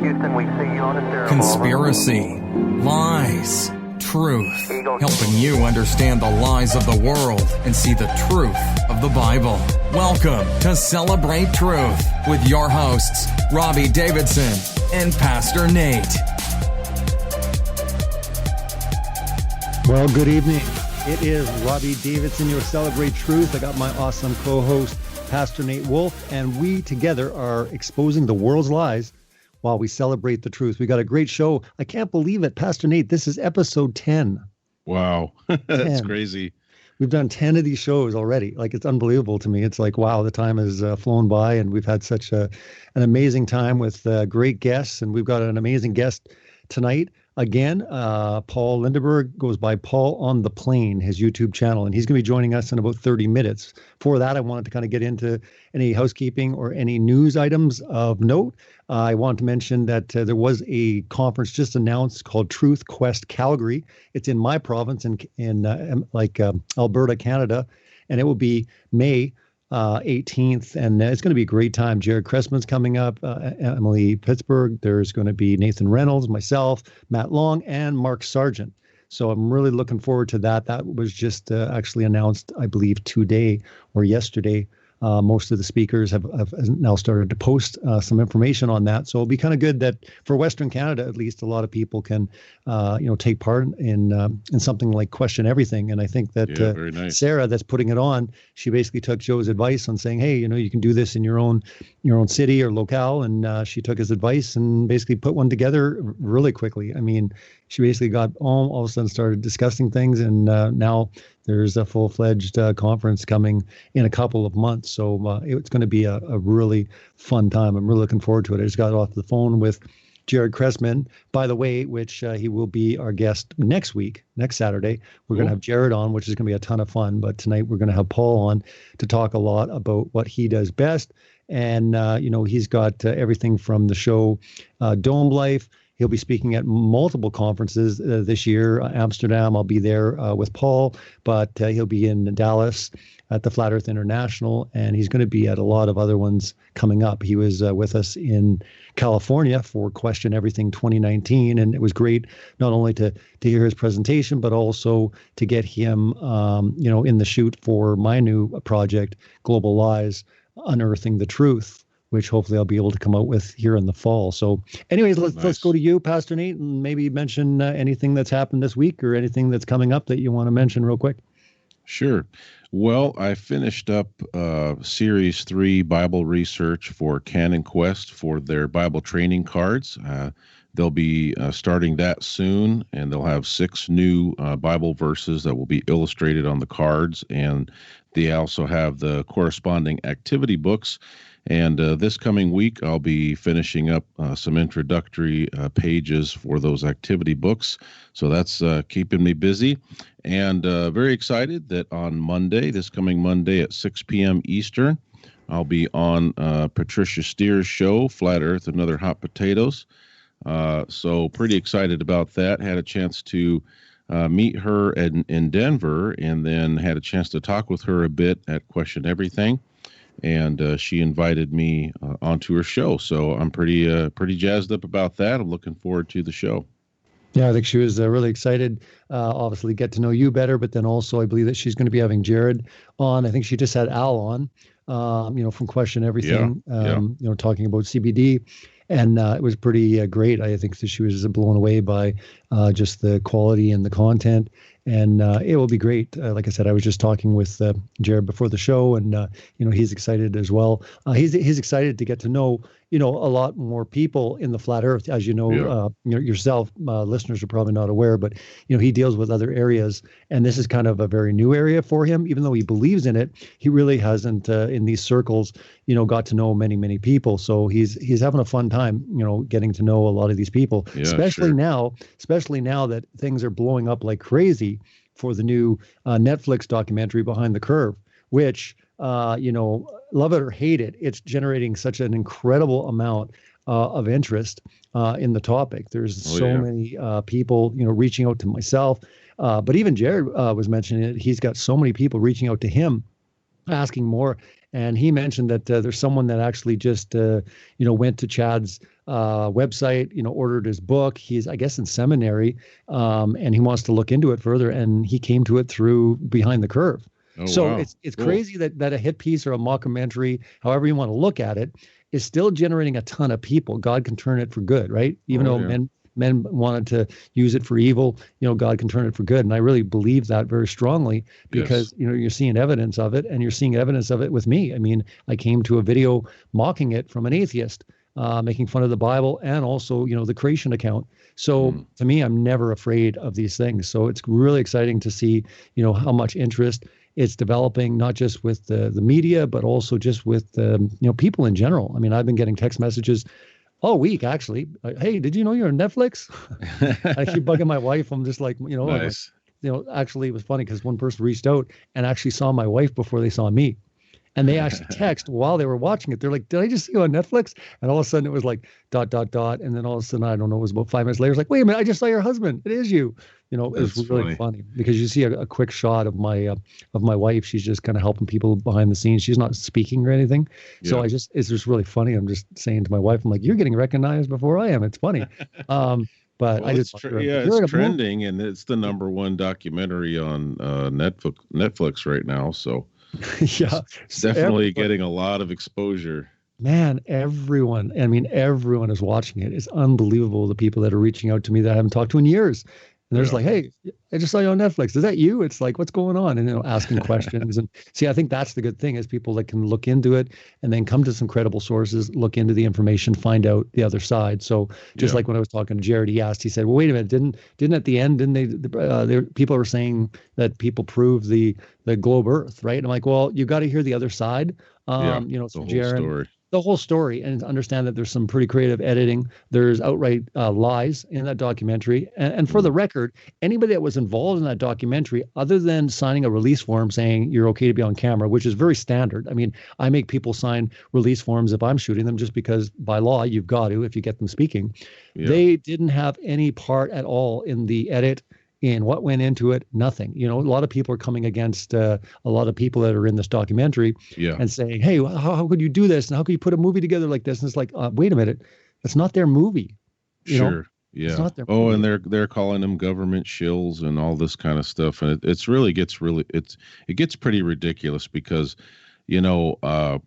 Houston, we see you on the stereo. Conspiracy, lies, truth, helping you understand the lies of the world and see the truth of the Bible. Welcome to Celebrate Truth with your hosts, Robbie Davidson and Pastor Nate. Well, good evening. It is Robbie Davidson, your Celebrate Truth. I got my awesome co-host, Pastor Nate Wolfe, and we together are exposing the world's lies while we celebrate the truth. We got a great show. I can't believe it, Pastor Nate. This is episode 10. Wow. That's 10. crazy. We've done 10 of these shows already. Like, it's unbelievable to me. It's like, wow, the time has flown by, and we've had such an amazing time with great guests. And we've got an amazing guest tonight. Again, Paul Lindeberg goes by Paul on the Plane, his YouTube channel, and he's going to be joining us in about 30 minutes. For that, I wanted to kind of get into any housekeeping or any news items of note. I want to mention that there was a conference just announced called Truth Quest Calgary. It's in my province in Alberta, Canada, and it will be May 18th, and it's going to be a great time. Jared Cressman's coming up, Emily Pittsburgh. There's going to be Nathan Reynolds, myself, Matt Long, and Mark Sargent. So I'm really looking forward to that. That was just actually announced, I believe, today or yesterday. Most of the speakers have now started to post some information on that. So it'll be kind of good that for Western Canada, at least, a lot of people can, take part in something like Question Everything. And I think that very nice. Sarah, that's putting it on, she basically took Joe's advice on saying, hey, you can do this in your own city or locale. And she took his advice and basically put one together really quickly. I mean, she basically got all of a sudden started discussing things, and now there's a full-fledged conference coming in a couple of months. So it's going to be a really fun time. I'm really looking forward to it. I just got off the phone with Jared Cressman, by the way, which he will be our guest next Saturday. We're going to have Jared on, which is going to be a ton of fun. But tonight we're going to have Paul on to talk a lot about what he does best. And, he's got everything from the show Dome Life. He'll be speaking at multiple conferences this year. Amsterdam, I'll be there with Paul, but he'll be in Dallas at the Flat Earth International, and he's going to be at a lot of other ones coming up. He was with us in California for Question Everything 2019, and it was great not only to hear his presentation, but also to get him, in the shoot for my new project, Global Lies, Unearthing the Truth, which hopefully I'll be able to come out with here in the fall. So anyways, let's go to you, Pastor Nate, and maybe mention anything that's happened this week or anything that's coming up that you want to mention real quick. Sure. Well, I finished up Series 3 Bible research for Canon Quest for their Bible training cards. They'll be starting that soon, and they'll have 6 new Bible verses that will be illustrated on the cards, and they also have the corresponding activity books. And this coming week, I'll be finishing up some introductory pages for those activity books. So that's keeping me busy. And very excited that on Monday, this coming Monday at 6 p.m. Eastern, I'll be on Patricia Steer's show, Flat Earth, Another Hot Potatoes. So pretty excited about that. Had a chance to meet her in Denver, and then had a chance to talk with her a bit at Question Everything. And she invited me onto her show. So I'm pretty jazzed up about that. I'm looking forward to the show. Yeah, I think she was really excited, obviously get to know you better, but then also I believe that she's going to be having Jared on. I think she just had Al on, from Question Everything, talking about CBD. And it was pretty great. I think that she was blown away by just the quality and the content. And it will be great. Like I said, I was just talking with Jared before the show, and he's excited as well. He's excited to get to know a lot more people in the flat Earth, as yourself. Listeners are probably not aware, but he deals with other areas, and this is kind of a very new area for him. Even though he believes in it, he really hasn't in these circles, got to know many people. So he's having a fun time, getting to know a lot of these people, especially now that things are blowing up like crazy for the new Netflix documentary Behind the Curve, which, love it or hate it, it's generating such an incredible amount of interest in the topic. There's many people, reaching out to myself, but even Jared was mentioning it. He's got so many people reaching out to him asking more. And he mentioned that there's someone that actually just, went to Chad's website, ordered his book. He's, I guess, in seminary, and he wants to look into it further. And he came to it through Behind the Curve. Oh, So wow. it's Cool. crazy that a hit piece or a mockumentary, however you want to look at it, is still generating a ton of people. God can turn it for good, right? Even though men wanted to use it for evil, God can turn it for good. And I really believe that very strongly because, you're seeing evidence of it, and you're seeing evidence of it with me. I mean, I came to a video mocking it from an atheist, making fun of the Bible and also, the creation account. So to me, I'm never afraid of these things. So it's really exciting to see, how much interest it's developing, not just with the media, but also just with, people in general. I mean, I've been getting text messages all week, actually. Hey, did you know you're on Netflix? I keep bugging my wife. I'm just like, Nice. actually, it was funny because one person reached out and actually saw my wife before they saw me. And they actually text while they were watching it. They're like, did I just see you on Netflix? And all of a sudden it was like ... And then all of a sudden, I don't know, it was about 5 minutes later. It's like, wait a minute, I just saw your husband. It is you. It was really funny because you see a quick shot of my wife. She's just kind of helping people behind the scenes. She's not speaking or anything. So it's just really funny. I'm just saying to my wife, I'm like, you're getting recognized before I am. It's funny. But Well, I just, it's trending, and it's the #1 documentary on Netflix right now. So yeah, it's definitely getting a lot of exposure. Man, everyone is watching it. It's unbelievable, the people that are reaching out to me that I haven't talked to in years. And they're just like, hey, I just saw you on Netflix. Is that you? It's like, what's going on? And, asking questions. And see, I think that's the good thing is people that can look into it and then come to some credible sources, look into the information, find out the other side. So just like when I was talking to Jared, he said, well, wait a minute, didn't at the end, people were saying that people prove the globe Earth, right? And I'm like, well, you got to hear the other side. The whole story. The whole story, and understand that there's some pretty creative editing. There's outright lies in that documentary. And for the record, anybody that was involved in that documentary, other than signing a release form saying you're okay to be on camera, which is very standard. I mean, I make people sign release forms if I'm shooting them just because by law you've got to if you get them speaking. Yeah. They didn't have any part at all in the edit, in what went into it, nothing. A lot of people are coming against a lot of people that are in this documentary and saying, hey, how could you do this? And how could you put a movie together like this? And it's like, wait a minute, that's not their movie. Sure. Yeah. It's not their movie. And they're calling them government shills and all this kind of stuff. And it gets pretty ridiculous because, I've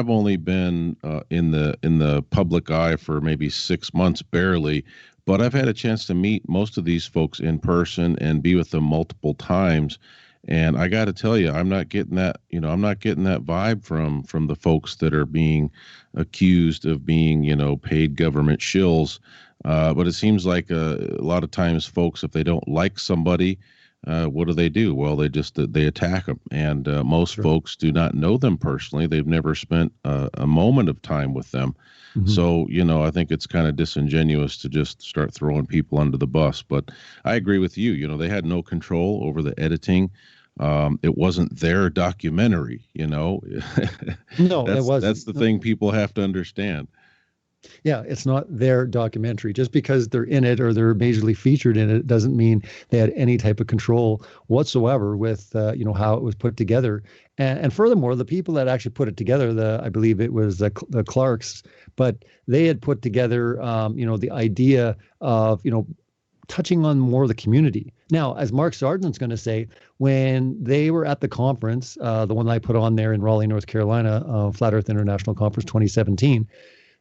only been in the public eye for maybe 6 months barely. But I've had a chance to meet most of these folks in person and be with them multiple times. And I got to tell you, I'm not getting that vibe from the folks that are being accused of being, paid government shills. But it seems like a lot of times folks, if they don't like somebody, what do? Well, they attack them. And most folks do not know them personally. They've never spent a moment of time with them. Mm-hmm. So, I think it's kind of disingenuous to just start throwing people under the bus. But I agree with you. They had no control over the editing. It wasn't their documentary, No, it wasn't. That's the thing people have to understand. Yeah, it's not their documentary. Just because they're in it or they're majorly featured in it doesn't mean they had any type of control whatsoever with, how it was put together. And furthermore, the people that actually put it together, I believe it was the Clarks, but they had put together, the idea of, touching on more of the community. Now, as Mark Sargent's going to say, when they were at the conference, the one that I put on there in Raleigh, North Carolina, Flat Earth International Conference 2017,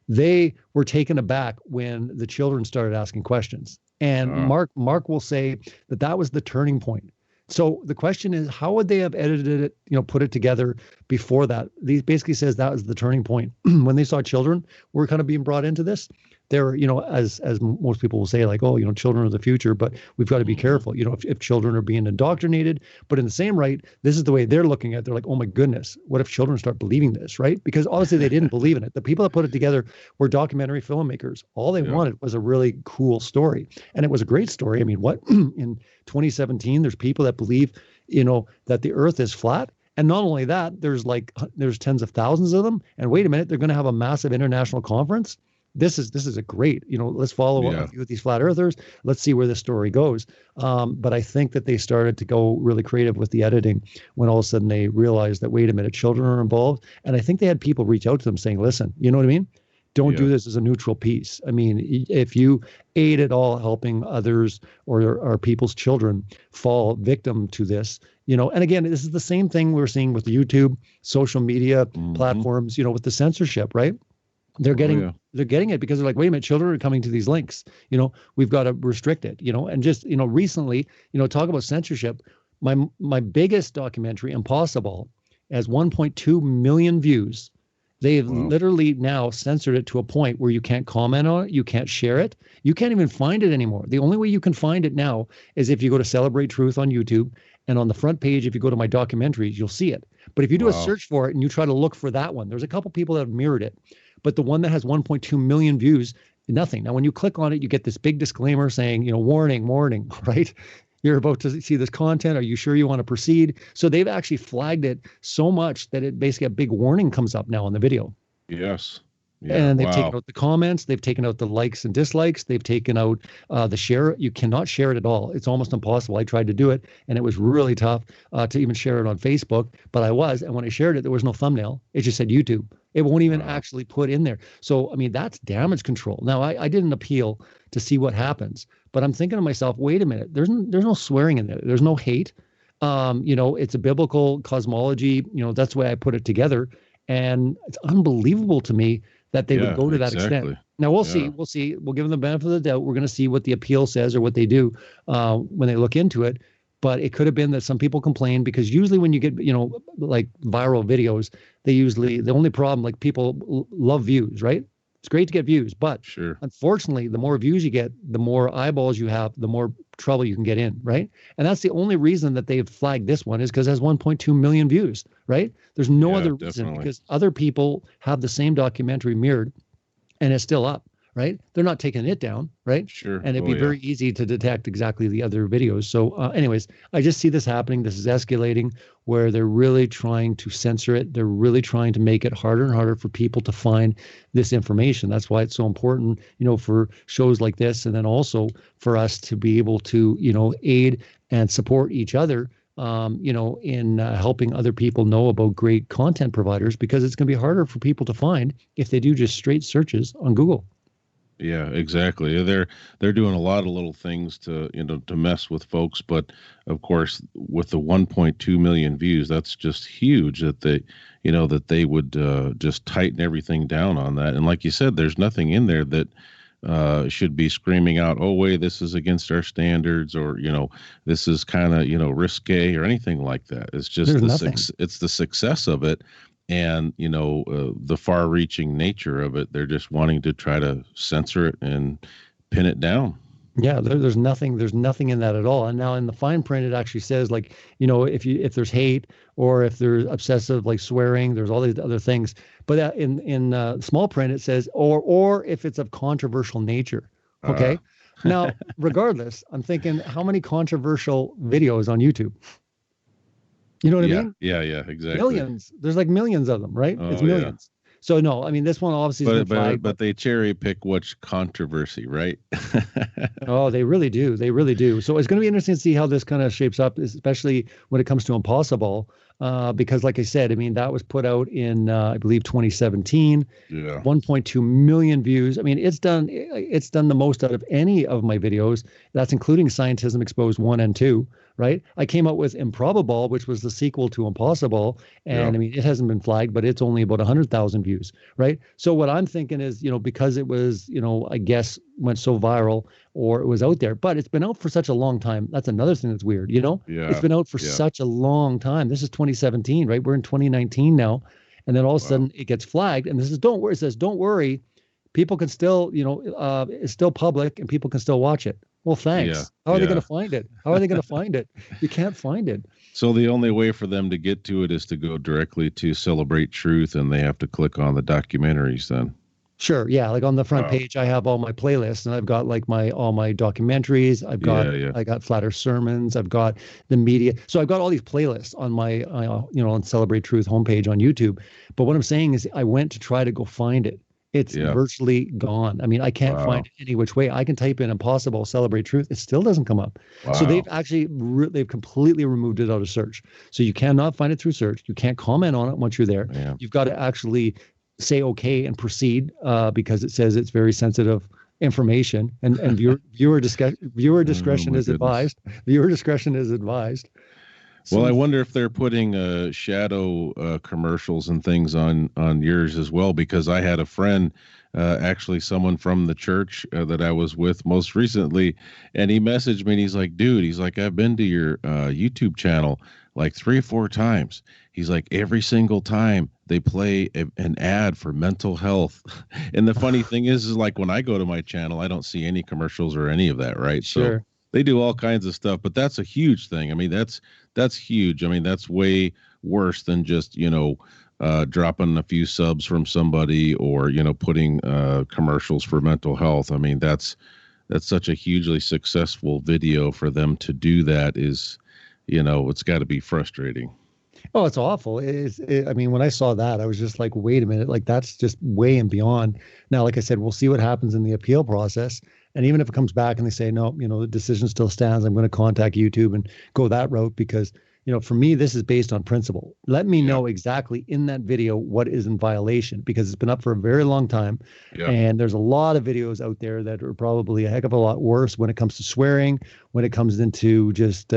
they were taken aback when the children started asking questions. And Mark will say that was the turning point. So the question is, how would they have edited it, put it together before that? He basically says that was the turning point. When they saw children were kind of being brought into this, they were, as most people will say, like, children are the future, but we've got to be careful, if children are being indoctrinated. But in the same right, this is the way they're looking at it. They're like, oh my goodness, what if children start believing this, right? Because obviously they didn't believe in it. The people that put it together were documentary filmmakers. All they wanted was a really cool story. And it was a great story. I mean, what in 2017, there's people that believe, that the earth is flat. And not only that, there's tens of thousands of them. And wait a minute, they're going to have a massive international conference. this is a great, let's follow a few of these flat earthers. Let's see where the story goes. But I think that they started to go really creative with the editing when all of a sudden they realized that, wait a minute, children are involved. And I think they had people reach out to them saying, listen, you know what I mean? Don't do this as a neutral piece. I mean, if you aid at all helping others or people's children fall victim to this, and again, this is the same thing we're seeing with YouTube, social media platforms, with the censorship, right? They're getting it because they're like, wait a minute, children are coming to these links. We've got to restrict it. And just recently, talk about censorship. My biggest documentary, Impossible, has 1.2 million views. They've literally now censored it to a point where you can't comment on it, you can't share it, you can't even find it anymore. The only way you can find it now is if you go to Celebrate Truth on YouTube, and on the front page, if you go to my documentaries, you'll see it. But if you do a search for it and you try to look for that one, there's a couple people that have mirrored it. But the one that has 1.2 million views, nothing. Now, when you click on it, you get this big disclaimer saying, warning, right? You're about to see this content. Are you sure you want to proceed? So they've actually flagged it so much that it basically a big warning comes up now on the video. Yes. Yeah, and they've taken out the comments. They've taken out the likes and dislikes. They've taken out the share. You cannot share it at all. It's almost impossible. I tried to do it, and it was really tough to even share it on Facebook. But I was, and when I shared it, there was no thumbnail. It just said YouTube. It won't even actually put in there. So, I mean, that's damage control. Now, I didn't appeal to see what happens, but I'm thinking to myself, wait a minute. There's no swearing in there. There's no hate. It's a biblical cosmology. That's the way I put it together. And it's unbelievable to me that they would go to that extent. Now, we'll see. We'll give them the benefit of the doubt. We're going to see what the appeal says or what they do when they look into it. But it could have been that some people complain because usually when you get, like viral videos, the only problem, like people love views, right? It's great to get views, but unfortunately, the more views you get, the more eyeballs you have, the more trouble you can get in, right? And that's the only reason that they've flagged this one is because it has 1.2 million views, right? There's no other reason because other people have the same documentary mirrored and it's still up, right? They're not taking it down, right? Sure. And it'd be very easy to detect exactly the other videos. So anyways, I just see this happening. This is escalating where they're really trying to censor it. They're really trying to make it harder and harder for people to find this information. That's why it's so important, for shows like this. And then also for us to be able to, aid and support each other, in helping other people know about great content providers, because it's going to be harder for people to find if they do just straight searches on Google. Yeah, exactly. They're doing a lot of little things to mess with folks, but of course with the 1.2 million views, that's just huge that they would just tighten everything down on that. And like you said, there's nothing in there that should be screaming out, "Oh wait, this is against our standards," or this is kind of risque or anything like that. It's just it's the success of it. And, the far-reaching nature of it, they're just wanting to try to censor it and pin it down. Yeah, there's nothing in that at all. And now in the fine print, it actually says if there's hate or if there's obsessive like swearing, there's all these other things. But in small print, it says or if it's of controversial nature. Okay. Now, regardless, I'm thinking how many controversial videos on YouTube? You know what I mean? Yeah, exactly. Millions. There's like millions of them, right? It's millions. Yeah. So no, I mean this one obviously. But they cherry pick which controversy, right? Oh, they really do. They really do. So it's going to be interesting to see how this kind of shapes up, especially when it comes to Impossible, because like I said, I mean that was put out in I believe 2017. Yeah. 1.2 million views. I mean it's done the most out of any of my videos. That's including Scientism Exposed 1 and 2. Right. I came out with Improbable, which was the sequel to Impossible. And I mean, it hasn't been flagged, but it's only about 100,000 views. Right. So what I'm thinking is, because it was, I guess went so viral or it was out there, but it's been out for such a long time. That's another thing that's weird. It's been out for such a long time. This is 2017. Right. We're in 2019 now. And then all of a sudden it gets flagged. And this is don't worry. It says, don't worry. People can still, it's still public and people can still watch it. Well, thanks. Yeah, How are they going to find it? How are they going to find it? You can't find it. So the only way for them to get to it is to go directly to Celebrate Truth, and they have to click on the documentaries then. Sure. Yeah. Like on the front page, I have all my playlists, and I've got like all my documentaries. I've got I got Flat Earth sermons. I've got the media. So I've got all these playlists on my on Celebrate Truth homepage on YouTube. But what I'm saying is, I went to try to go find it. It's virtually gone. I mean, I can't find it any which way. I can type in impossible celebrate truth. It still doesn't come up. Wow. So they've actually, they've completely removed it out of search. So you cannot find it through search. You can't comment on it once you're there. Yeah. You've got to actually say okay and proceed because it says it's very sensitive information, and viewer discretion is advised. Viewer discretion is advised. So, well, I wonder if they're putting shadow commercials and things on yours as well, because I had a friend, actually someone from the church that I was with most recently, and he messaged me and he's like, dude, he's like, I've been to your YouTube channel like 3 or 4 times. He's like, every single time they play an ad for mental health. And the funny thing is like when I go to my channel, I don't see any commercials or any of that, right? Sure. So they do all kinds of stuff, but that's a huge thing. I mean, that's huge. I mean, that's way worse than just, dropping a few subs from somebody or, putting commercials for mental health. I mean, that's such a hugely successful video for them to do that is, it's got to be frustrating. Oh, it's awful. I mean, when I saw that, I was just like, wait a minute, like that's just way and beyond. Now, like I said, we'll see what happens in the appeal process. And even if it comes back and they say, no, the decision still stands, I'm going to contact YouTube and go that route because, for me, this is based on principle. Let me know exactly in that video what is in violation, because it's been up for a very long time. Yeah. And there's a lot of videos out there that are probably a heck of a lot worse when it comes to swearing, when it comes into just,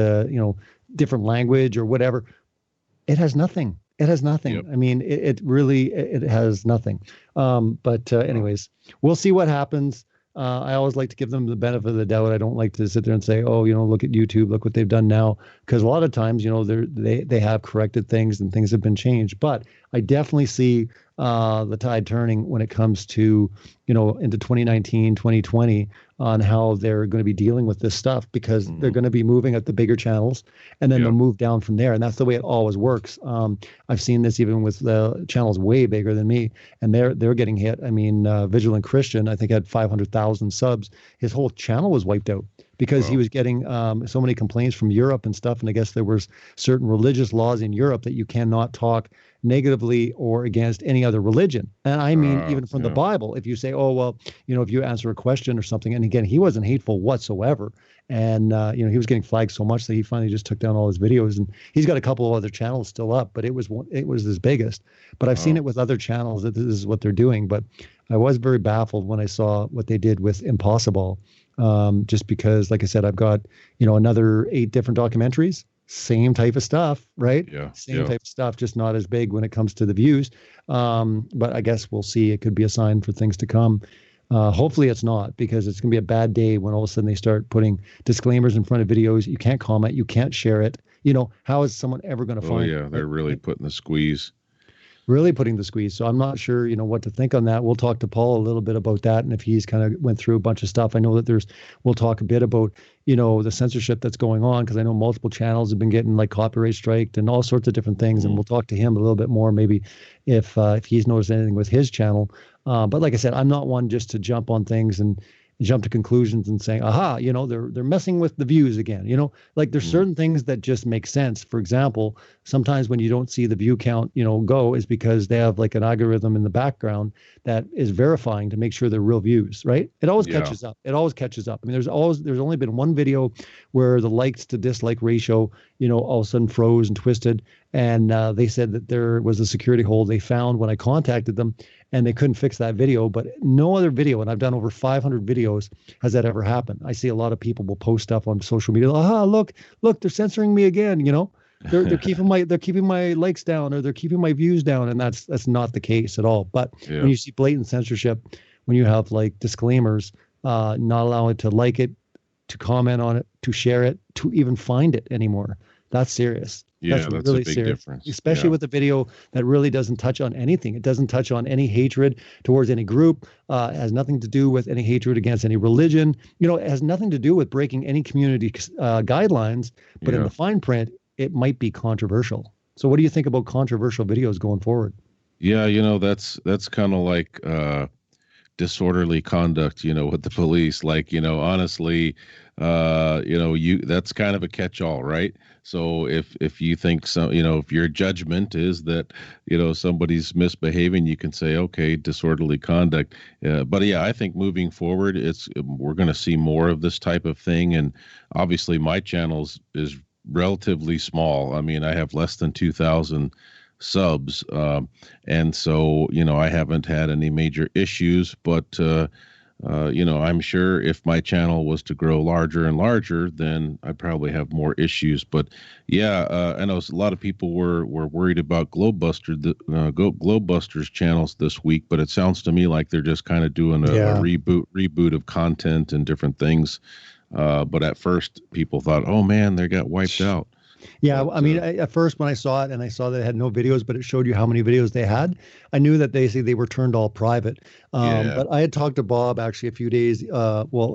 different language or whatever. It has nothing. It has nothing. Yep. I mean, it really has nothing. But anyways, we'll see what happens. I always like to give them the benefit of the doubt. I don't like to sit there and say, oh, look at YouTube, look what they've done now. Because a lot of times, they have corrected things and things have been changed. But I definitely see the tide turning when it comes to, into 2019, 2020 on how they're going to be dealing with this stuff, because they're going to be moving at the bigger channels and then they'll move down from there. And that's the way it always works. I've seen this even with the channels way bigger than me, and they're getting hit. I mean, Vigilant Christian, I think, had 500,000 subs. His whole channel was wiped out because he was getting so many complaints from Europe and stuff. And I guess there was certain religious laws in Europe that you cannot talk negatively or against any other religion. And I mean, even from the Bible, if you say, oh, well, if you answer a question or something, and again, he wasn't hateful whatsoever. And, he was getting flagged so much that he finally just took down all his videos, and he's got a couple of other channels still up, but it was his biggest. But I've seen it with other channels that this is what they're doing. But I was very baffled when I saw what they did with Impossible. Just because, like I said, I've got, another 8 different documentaries, same type of stuff, right? Yeah. Same type of stuff, just not as big when it comes to the views. But I guess we'll see. It could be a sign for things to come. Hopefully it's not, because it's going to be a bad day when all of a sudden they start putting disclaimers in front of videos. You can't comment, you can't share it. How is someone ever going to find it? They're really putting the squeeze. Really putting the squeeze. So I'm not sure, what to think on that. We'll talk to Paul a little bit about that. And if he's kind of went through a bunch of stuff, I know that we'll talk a bit about, the censorship that's going on, because I know multiple channels have been getting like copyright striked and all sorts of different things. And we'll talk to him a little bit more, maybe if he's noticed anything with his channel. But like I said, I'm not one just to jump on things and jump to conclusions and saying, aha, they're messing with the views again. Like there's certain things that just make sense. For example, sometimes when you don't see the view count, go, is because they have like an algorithm in the background that is verifying to make sure they're real views, right? It always catches up. It always catches up. I mean, there's only been one video where the likes to dislike ratio, all of a sudden froze and twisted. And they said that there was a security hole they found when I contacted them, and they couldn't fix that video. But no other video, and I've done over 500 videos, has that ever happened. I see a lot of people will post stuff on social media. Look, they're censoring me again. They're keeping my likes down, or they're keeping my views down, and that's not the case at all. But when you see blatant censorship, when you have like disclaimers, not allowing to like it, to comment on it, to share it, to even find it anymore, that's serious. Yeah, that's really a big serious difference. Especially with a video that really doesn't touch on anything. It doesn't touch on any hatred towards any group. It has nothing to do with any hatred against any religion. It has nothing to do with breaking any community guidelines. But in the fine print, it might be controversial. So what do you think about controversial videos going forward? Yeah, that's kind of like disorderly conduct, with the police. Like, honestly, that's kind of a catch-all, right? So if you think so, if your judgment is that, somebody's misbehaving, you can say, okay, disorderly conduct. But yeah, I think moving forward, we're going to see more of this type of thing. And obviously my channel is relatively small. I mean, I have less than 2,000 subs. And so, I haven't had any major issues, but, I'm sure if my channel was to grow larger and larger, then I'd probably have more issues. But yeah, I know a lot of people were worried about Globebusters channels this week, but it sounds to me like they're just kind of doing a reboot of content and different things. But at first people thought, oh man, they got wiped out. Yeah, I mean, at first when I saw it and I saw that it had no videos, but it showed you how many videos they had, I knew that they were turned all private. But I had talked to Bob actually a few days,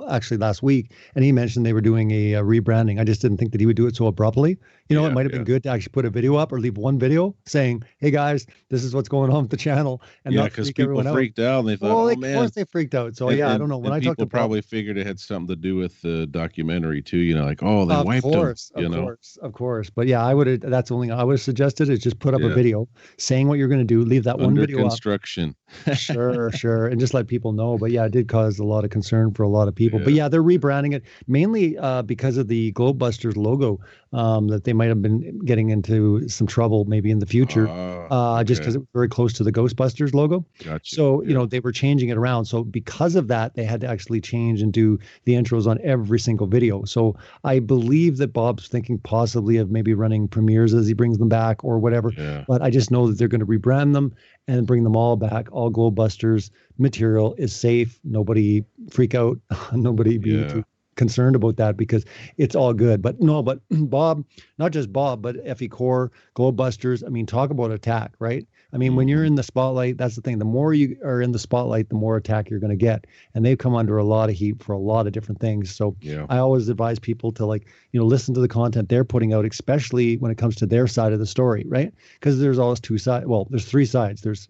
actually last week, and he mentioned they were doing a rebranding. I just didn't think that he would do it so abruptly. It might have been good to actually put a video up or leave one video saying, hey guys, this is what's going on with the channel. And not because people freaked out and they thought, of course they freaked out. So I don't know. When I talked to Bob, probably figured it had something to do with the documentary too, like, oh, they wiped them. Of course. But yeah, that's the only thing I would have suggested is just put up a video saying what you're going to do, leave that one video construction. Up. Sure. And just let people know. But yeah, it did cause a lot of concern for a lot of people. But yeah, they're rebranding it mainly because of the Globebusters logo, that they might have been getting into some trouble maybe in the future, just because it was very close to the Ghostbusters logo. Gotcha. So, they were changing it around. So because of that, they had to actually change and do the intros on every single video. So I believe that Bob's thinking possibly of maybe running premieres as he brings them back or whatever. Yeah. But I just know that they're going to rebrand them and bring them all back. All Globebusters material is safe. Nobody freak out. Nobody be too concerned about that because it's all good. But Bob, not just Bob, but Effie Core, Globebusters, I mean, talk about attack, right? I mean, when you're in the spotlight, that's the thing. The more you are in the spotlight, the more attack you're going to get. And they've come under a lot of heat for a lot of different things. So I always advise people to listen to the content they're putting out, especially when it comes to their side of the story, right? Because there's always two sides. Well, there's three sides. There's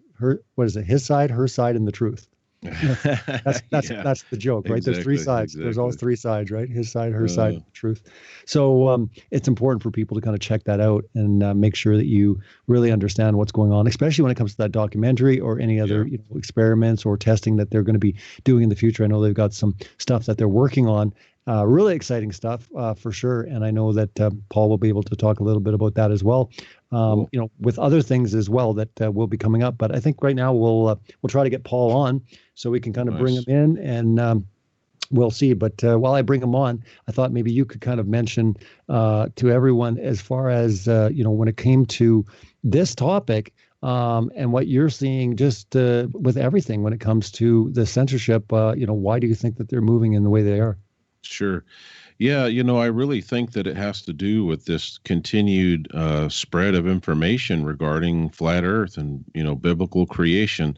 his side, her side, and the truth. That's the joke, right? Exactly, there's three sides. exactly. There's always three sides, right? His side, her side, the truth. So it's important for people to kind of check that out and make sure that you really understand what's going on, especially when it comes to that documentary or any other experiments or testing that they're going to be doing in the future. I know they've got some stuff that they're working on. Really exciting stuff for sure. And I know that Paul will be able to talk a little bit about that as well. Cool. With other things as well that will be coming up. But I think right now we'll try to get Paul on so we can kind of bring him in and we'll see. But while I bring him on, I thought maybe you could kind of mention to everyone as far as, when it came to this topic and what you're seeing just with everything when it comes to the censorship, why do you think that they're moving in the way they are? Sure. Yeah, I really think that it has to do with this continued spread of information regarding flat Earth and, biblical creation.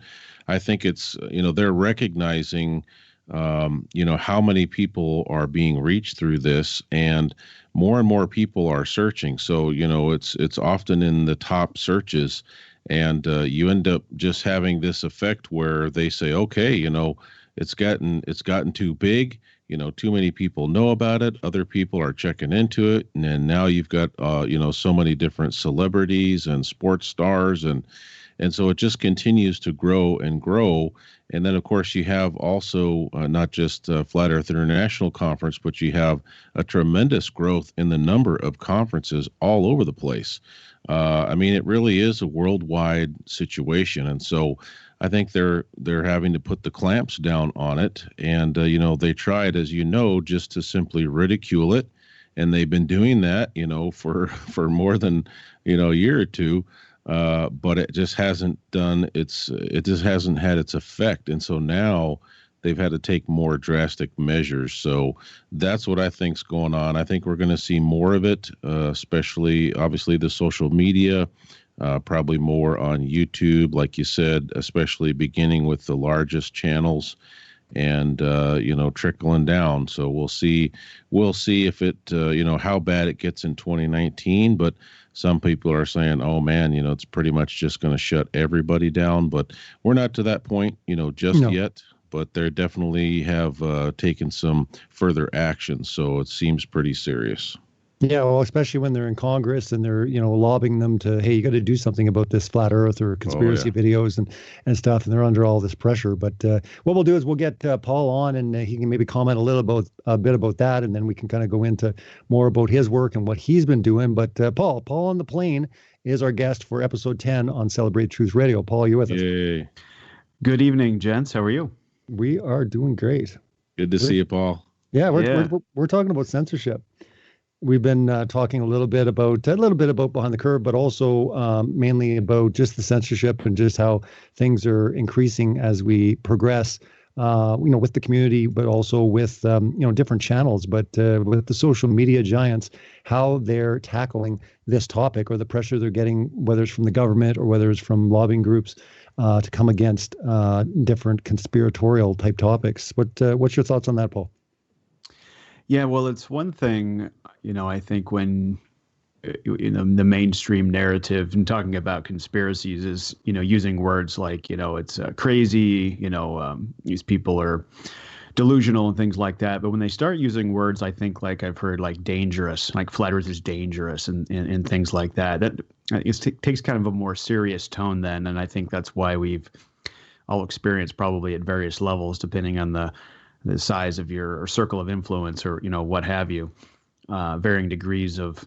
I think it's, they're recognizing, how many people are being reached through this, and more people are searching. So, it's often in the top searches, and you end up just having this effect where they say, okay, it's gotten too big. Too many people know about it. Other people are checking into it. And then now you've got, so many different celebrities and sports stars. And so it just continues to grow and grow. And then, of course, you have also not just Flat Earth International Conference, but you have a tremendous growth in the number of conferences all over the place. It really is a worldwide situation. And so I think they're having to put the clamps down on it. And, they tried, as just to simply ridicule it. And they've been doing that, for more than, a year or two. But it just hasn't it just hasn't had its effect. And so now they've had to take more drastic measures. So that's what I think's going on. I think we're going to see more of it, especially obviously the social media, probably more on YouTube, like you said, especially beginning with the largest channels and, trickling down. So we'll see if it, how bad it gets in 2019, but some people are saying, oh man, it's pretty much just going to shut everybody down, but we're not to that point, just yet. but they definitely have taken some further action. So it seems pretty serious. Yeah, well, especially when they're in Congress and they're, lobbying them to, hey, you got to do something about this flat Earth or conspiracy videos and stuff, and they're under all this pressure. But what we'll do is we'll get Paul on, and he can maybe comment a bit about that, and then we can kind of go into more about his work and what he's been doing. But Paul on the Plane is our guest for episode 10 on Celebrate Truth Radio. Paul, you with us? Yay. Good evening, gents. How are you? We are doing great. Good to see you, Paul. Yeah, we're talking about censorship. We've been talking a little bit about Behind the Curve, but also mainly about just the censorship and just how things are increasing as we progress, with the community, but also with, different channels, but with the social media giants, how they're tackling this topic or the pressure they're getting, whether it's from the government or whether it's from lobbying groups to come against different conspiratorial type topics. What's your thoughts on that, Paul? Yeah, well, it's one thing, I think when, the mainstream narrative and talking about conspiracies is, using words like, it's crazy, these people are delusional and things like that. But when they start using words, I think like I've heard like dangerous, like flat earth is dangerous and things like that, it takes kind of a more serious tone then. And I think that's why we've all experienced probably at various levels, depending on the size of your circle of influence or, what have you, varying degrees of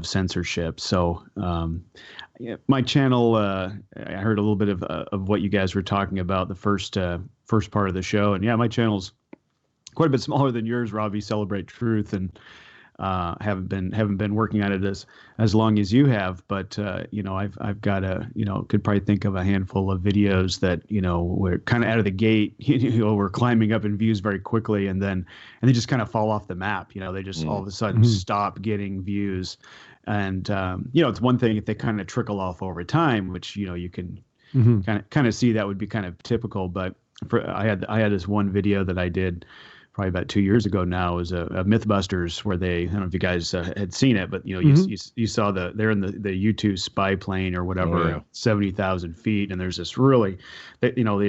censorship. So my channel, I heard a little bit of what you guys were talking about the first part of the show. And yeah, my channel's quite a bit smaller than yours, Robbie, Celebrate Truth, and haven't been working on it as long as you have, but I've got could probably think of a handful of videos that we're kind of out of the gate, we're climbing up in views very quickly, and they just kind of fall off the map. They just all of a sudden stop getting views, and it's one thing if they kind of trickle off over time, which you can kind of see that would be kind of typical. But I had this one video that I did probably about 2 years ago now, is a Mythbusters where I don't know if you guys had seen it, but you saw they're in the U-2 spy plane or whatever, 70,000 feet, and there's this really, the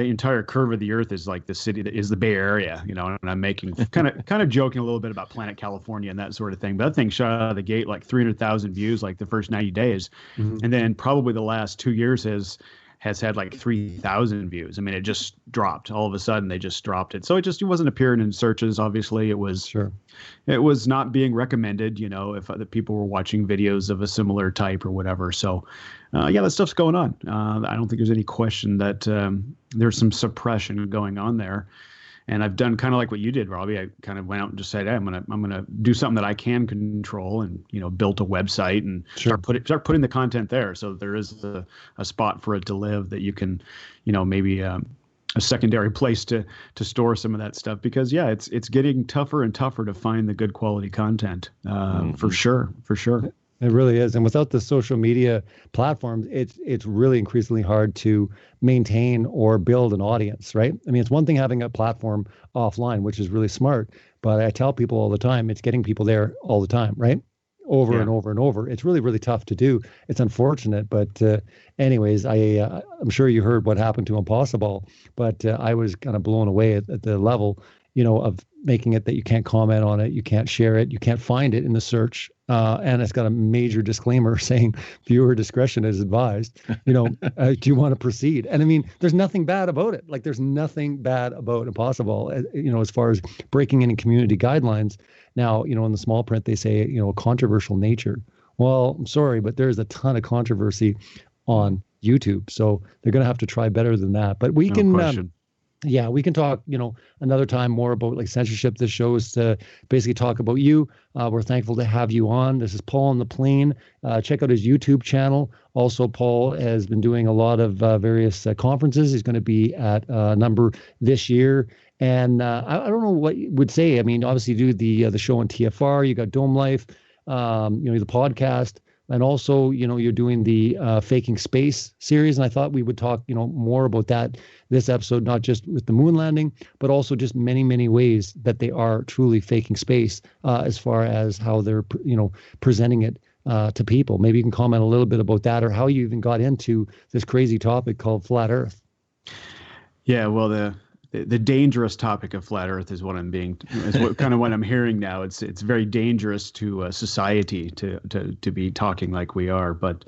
entire curve of the earth is like the city that is the Bay Area, and I'm making kind of joking a little bit about Planet California and that sort of thing. But that thing shot out of the gate like 300,000 views like the first 90 days, and then probably the last 2 years has had like 3,000 views. I mean, it just dropped. All of a sudden, they just dropped it. So it wasn't appearing in searches. Obviously, it was not being recommended. If other people were watching videos of a similar type or whatever. So, that stuff's going on. I don't think there's any question that there's some suppression going on there. And I've done kind of like what you did, Robbie. I kind of went out and just said, hey, I'm gonna do something that I can control, and built a website and start putting the content there. So there is a spot for it to live that you can, maybe a secondary place to store some of that stuff, because it's getting tougher and tougher to find the good quality content, for sure. It really is. And without the social media platforms, it's really increasingly hard to maintain or build an audience, right? I mean, it's one thing having a platform offline, which is really smart, but I tell people all the time, it's getting people there all the time, right? Over and over and over. It's really, really tough to do. It's unfortunate, but anyways, I'm sure you heard what happened to Impossible, but I was kind of blown away at the level, of making it that you can't comment on it, you can't share it, you can't find it in the search. And it's got a major disclaimer saying viewer discretion is advised. Do you want to proceed? And I mean, there's nothing bad about it. Like, there's nothing bad about Impossible, as far as breaking any community guidelines. Now, in the small print, they say, controversial nature. Well, I'm sorry, but there's a ton of controversy on YouTube. So they're going to have to try better than that. But we can. Yeah, we can talk, another time more about like censorship. This show is to basically talk about you. We're thankful to have you on. This is Paul on the Plane. Check out his YouTube channel. Also, Paul has been doing a lot of various conferences. He's going to be at a number this year. And I don't know what you would say. I mean, obviously you do the show on TFR. You got Dome Life, the podcast. And also, you're doing the Faking Space series. And I thought we would talk, more about that this episode, not just with the moon landing, but also just many, many ways that they are truly faking space as far as how they're, presenting it to people. Maybe you can comment a little bit about that, or how you even got into this crazy topic called Flat Earth. Yeah, well, the dangerous topic of flat Earth is what kind of what I'm hearing now. It's very dangerous to society to be talking like we are. But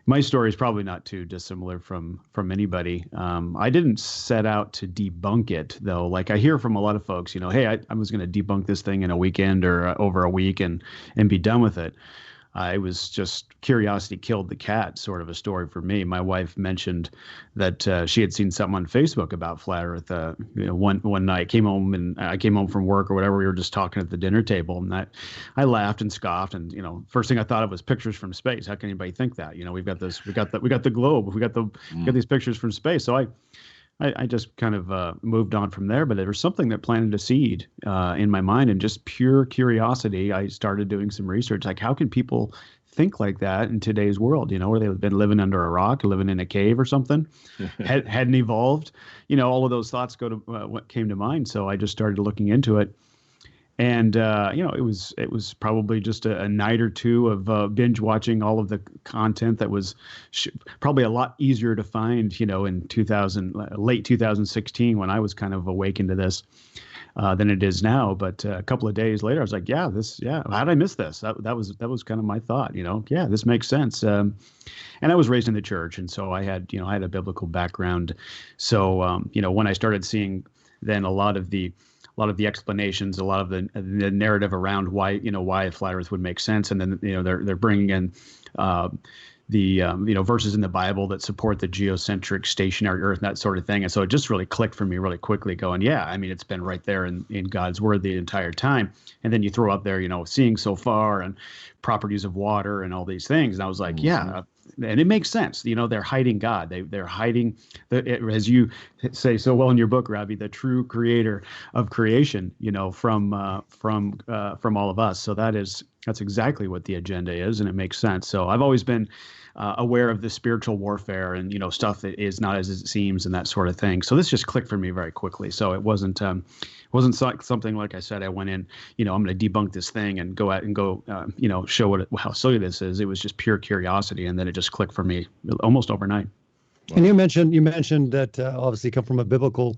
my story is probably not too dissimilar from anybody. I didn't set out to debunk it, though. Like I hear from a lot of folks, hey, I was going to debunk this thing in a weekend or over a week and be done with it. It was just curiosity killed the cat sort of a story for me. My wife mentioned that she had seen something on Facebook about flat Earth. One night I came home from work or whatever. We were just talking at the dinner table, and I laughed and scoffed. And first thing I thought of was pictures from space. How can anybody think that? We've got this, we got the globe, we got these pictures from space. So I just kind of moved on from there, but there was something that planted a seed in my mind, and just pure curiosity. I started doing some research, like how can people think like that in today's world? Where they've been living under a rock, living in a cave or something, hadn't evolved. All of those thoughts go to what came to mind. So I just started looking into it. And it was probably just a night or two of binge watching all of the content that was probably a lot easier to find, in late 2016 when I was kind of awakened to this than it is now. But a couple of days later, I was like, how did I miss this? That was kind of my thought, this makes sense. And I was raised in the church, and so I had a biblical background. So when I started seeing then a lot of the explanations, a lot of the narrative around why a flat Earth would make sense, and then they're bringing in the verses in the Bible that support the geocentric stationary Earth and that sort of thing, and so it just really clicked for me really quickly. Going, it's been right there in God's Word the entire time, and then you throw up there seeing so far and properties of water and all these things, and I was like, and it makes sense. They're hiding God. They're hiding, as you say so well in your book, Robbie, the true creator of creation, from all of us. So that's exactly what the agenda is, and it makes sense. So I've always been aware of the spiritual warfare and stuff that is not as it seems and that sort of thing. So this just clicked for me very quickly. So it wasn't something like I said. I went in, I'm going to debunk this thing and go out and show how silly this is. It was just pure curiosity, and then it just clicked for me almost overnight. And you mentioned that obviously come from a biblical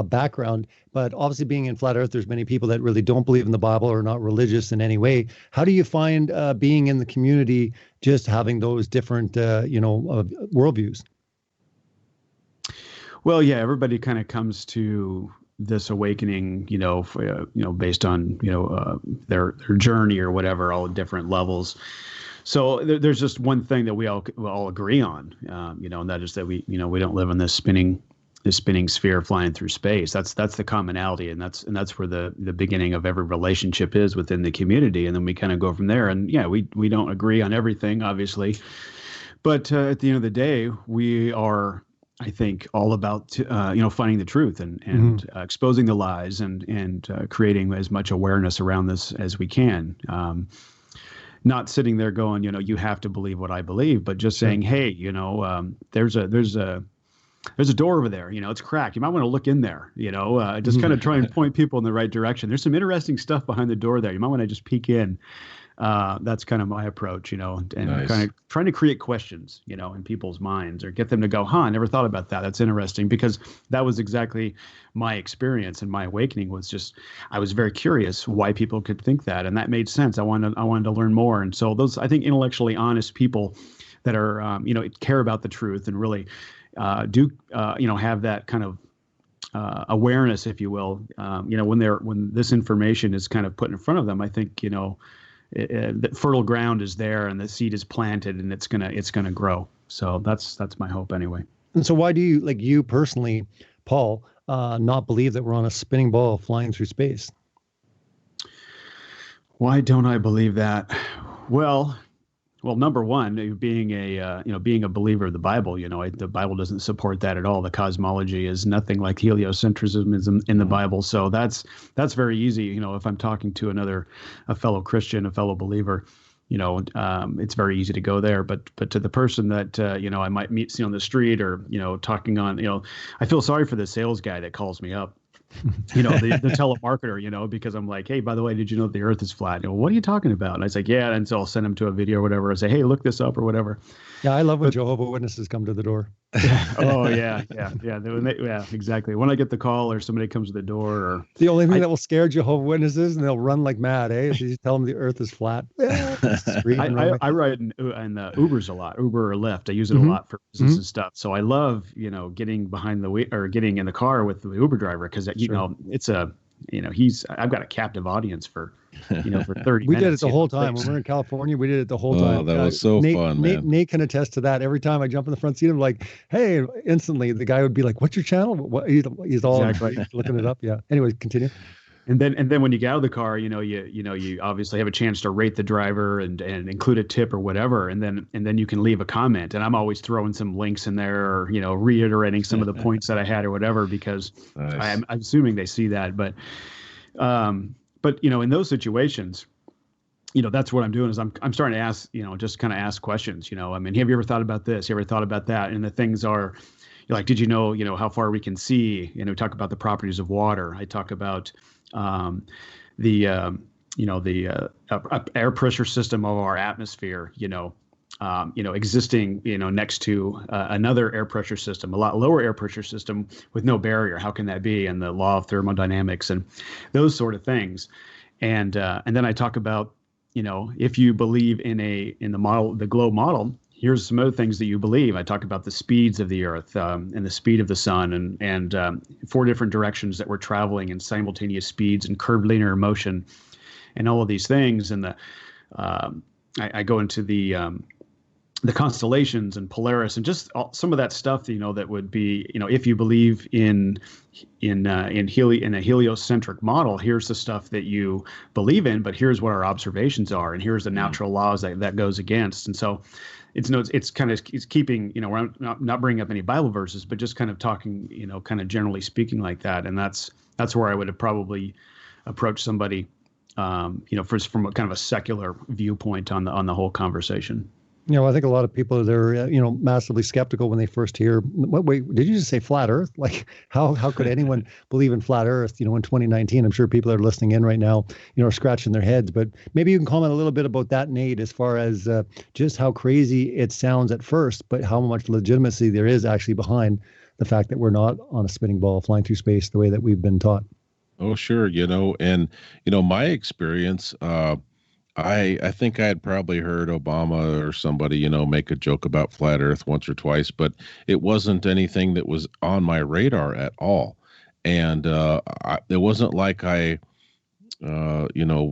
background, but obviously being in flat Earth, there's many people that really don't believe in the Bible or not religious in any way. How do you find being in the community, just having those different worldviews? Well, yeah, everybody kind of comes to this awakening, based on their journey or whatever, all different levels. So there's just one thing that we all agree on, and that is that we don't live in this spinning sphere flying through space. That's the commonality, and that's where the beginning of every relationship is within the community, and then we kind of go from there. And we don't agree on everything, obviously, but at the end of the day, we are, I think, all about finding the truth and exposing the lies and creating as much awareness around this as we can. Not sitting there going, you have to believe what I believe, but just saying, hey, there's a door over there, it's cracked. You might want to look in there, just kind of try and point people in the right direction. There's some interesting stuff behind the door there. You might want to just peek in. That's kind of my approach, and nice. Kind of trying to create questions, in people's minds, or get them to go, I never thought about that. That's interesting, because that was exactly my experience, and my awakening was just, I was very curious why people could think that, and that made sense. I wanted to learn more. And so those, I think, intellectually honest people that are, care about the truth and really do, have that kind of awareness, if you will, when this information is kind of put in front of them, I think, the fertile ground is there, and the seed is planted, and it's gonna grow. So that's my hope anyway. And so why do you, like you personally, Paul, not believe that we're on a spinning ball flying through space? Why don't I believe that? Well, number one, being a believer of the Bible, the Bible doesn't support that at all. The cosmology is nothing like heliocentrism in the Bible. So that's very easy. If I'm talking to a fellow Christian, a fellow believer, it's very easy to go there. But to the person that, I might meet on the street, or, talking on, I feel sorry for the sales guy that calls me up. The telemarketer, because I'm like, hey, by the way, did you know the Earth is flat? What are you talking about? And I was like, and so I'll send him to a video or whatever. I say, hey, look this up or whatever. Yeah, I love when Jehovah's Witnesses come to the door. Oh yeah. Yeah, exactly. When I get the call or somebody comes to the door, or The only thing I, that will scare Jehovah's Witnesses, and they'll run like mad, eh? If you tell them the earth is flat, scream and run away. I ride in Ubers a lot, Uber or Lyft. I use it a Hmm. lot for business and stuff. So I love, getting behind the wheel or getting in the car with the Uber driver because Sure. it's I've got a captive audience for 30 We did it minutes. the whole time when we were in California. We did it the whole Oh, time. that was so fun, man. Nate can attest to that. Every time I jump in the front seat, I'm like, "Hey!" Instantly, the guy would be like, "What's your channel?" What, he's all Exactly. looking it up. Yeah. Anyway, continue. And then when you get out of the car, you obviously have a chance to rate the driver and include a tip or whatever, and then you can leave a comment. And I'm always throwing some links in there, or reiterating some of the points that I had or whatever, because Nice. I'm assuming they see that. But in those situations, that's what I'm doing is I'm starting to ask, just kind of ask questions. I mean, have you ever thought about this? Have you ever thought about that? And the things are, like, did you know, how far we can see? Talk about the properties of water. I talk about the air pressure system of our atmosphere. Existing, next to another air pressure system, a lot lower air pressure system with no barrier. How can that be? And the law of thermodynamics and those sort of things. And then I talk about, if you believe in the model, the globe model, here's some other things that you believe. I talk about the speeds of the Earth and the speed of the sun, and 4 different directions that we're traveling in simultaneous speeds and curved linear motion, and all of these things. And I go into the constellations and Polaris and just some of that stuff, that would be, if you believe in a heliocentric model, here's the stuff that you believe in, but here's what our observations are, and here's the natural laws that goes against. And so it's keeping, we're not bringing up any Bible verses, but just kind of talking, kind of generally speaking like that. And that's where I would have probably approached somebody, from a kind of a secular viewpoint on the whole conversation. I think a lot of people, they're, massively skeptical when they first hear, wait, did you just say flat Earth? Like, how could anyone believe in flat Earth, in 2019? I'm sure people that are listening in right now, are scratching their heads. But maybe you can comment a little bit about that, Nate, as far as just how crazy it sounds at first, but how much legitimacy there is actually behind the fact that we're not on a spinning ball flying through space the way that we've been taught. Oh, sure. And, my experience, I think I had probably heard Obama or somebody, make a joke about flat Earth once or twice, but it wasn't anything that was on my radar at all. And it wasn't like I,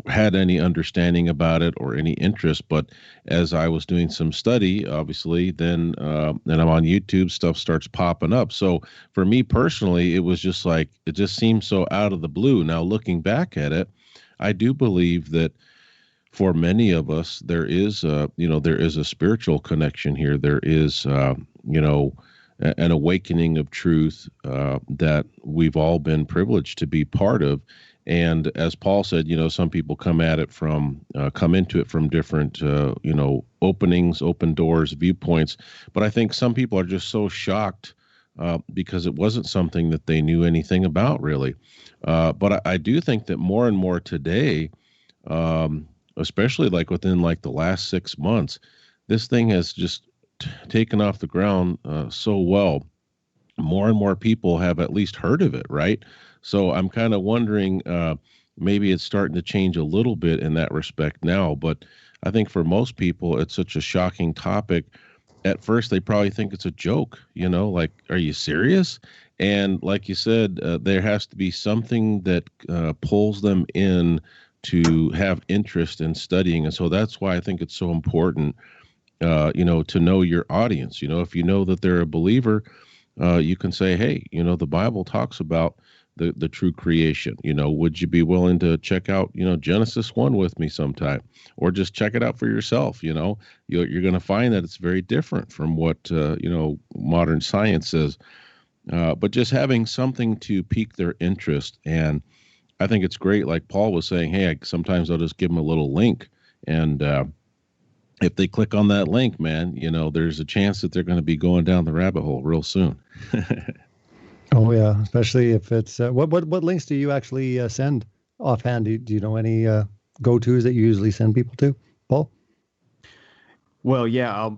had any understanding about it or any interest. But as I was doing some study, obviously, then I'm on YouTube, stuff starts popping up. So for me personally, it was just like, it just seemed so out of the blue. Now, looking back at it, I do believe that for many of us, there is a spiritual connection here. There is, an awakening of truth that we've all been privileged to be part of. And as Paul said, some people come into it from different, openings, open doors, viewpoints. But I think some people are just so shocked because it wasn't something that they knew anything about, really. But I do think that more and more today, especially like within like the last 6 months, this thing has just taken off the ground so well. More and more people have at least heard of it, right? So I'm kind of wondering, maybe it's starting to change a little bit in that respect now. But I think for most people, it's such a shocking topic. At first, they probably think it's a joke, like, are you serious? And like you said, there has to be something that pulls them in to have interest in studying. And so that's why I think it's so important, to know your audience. If you know that they're a believer, you can say, hey, the Bible talks about the true creation. Would you be willing to check out, Genesis 1 with me sometime, or just check it out for yourself? You're going to find that it's very different from what, modern science says. But just having something to pique their interest. And I think it's great. Like Paul was saying, hey, sometimes I'll just give them a little link. And if they click on that link, man, there's a chance that they're going to be going down the rabbit hole real soon. Oh, yeah. Especially if it's what links do you actually send offhand? Do you know any go-tos that you usually send people to, Paul? Well, yeah,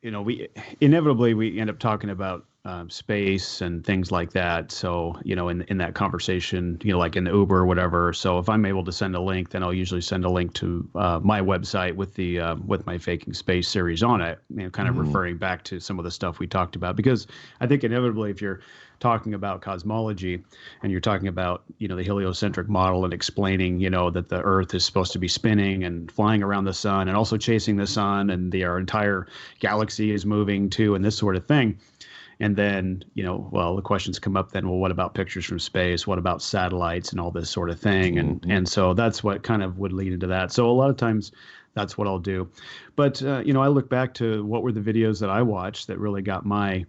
we inevitably end up talking about space and things like that. So, in that conversation, like in the Uber or whatever. So if I'm able to send a link, then I'll usually send a link to my website with the with my Faking Space series on it, kind of referring back to some of the stuff we talked about. Because I think inevitably, if you're talking about cosmology and you're talking about, the heliocentric model and explaining, that the Earth is supposed to be spinning and flying around the sun and also chasing the sun, and our entire galaxy is moving too, and this sort of thing. And then, the questions come up then, well, what about pictures from space? What about satellites and all this sort of thing? And so that's what kind of would lead into that. So a lot of times that's what I'll do. But, I look back to what were the videos that I watched that really got my,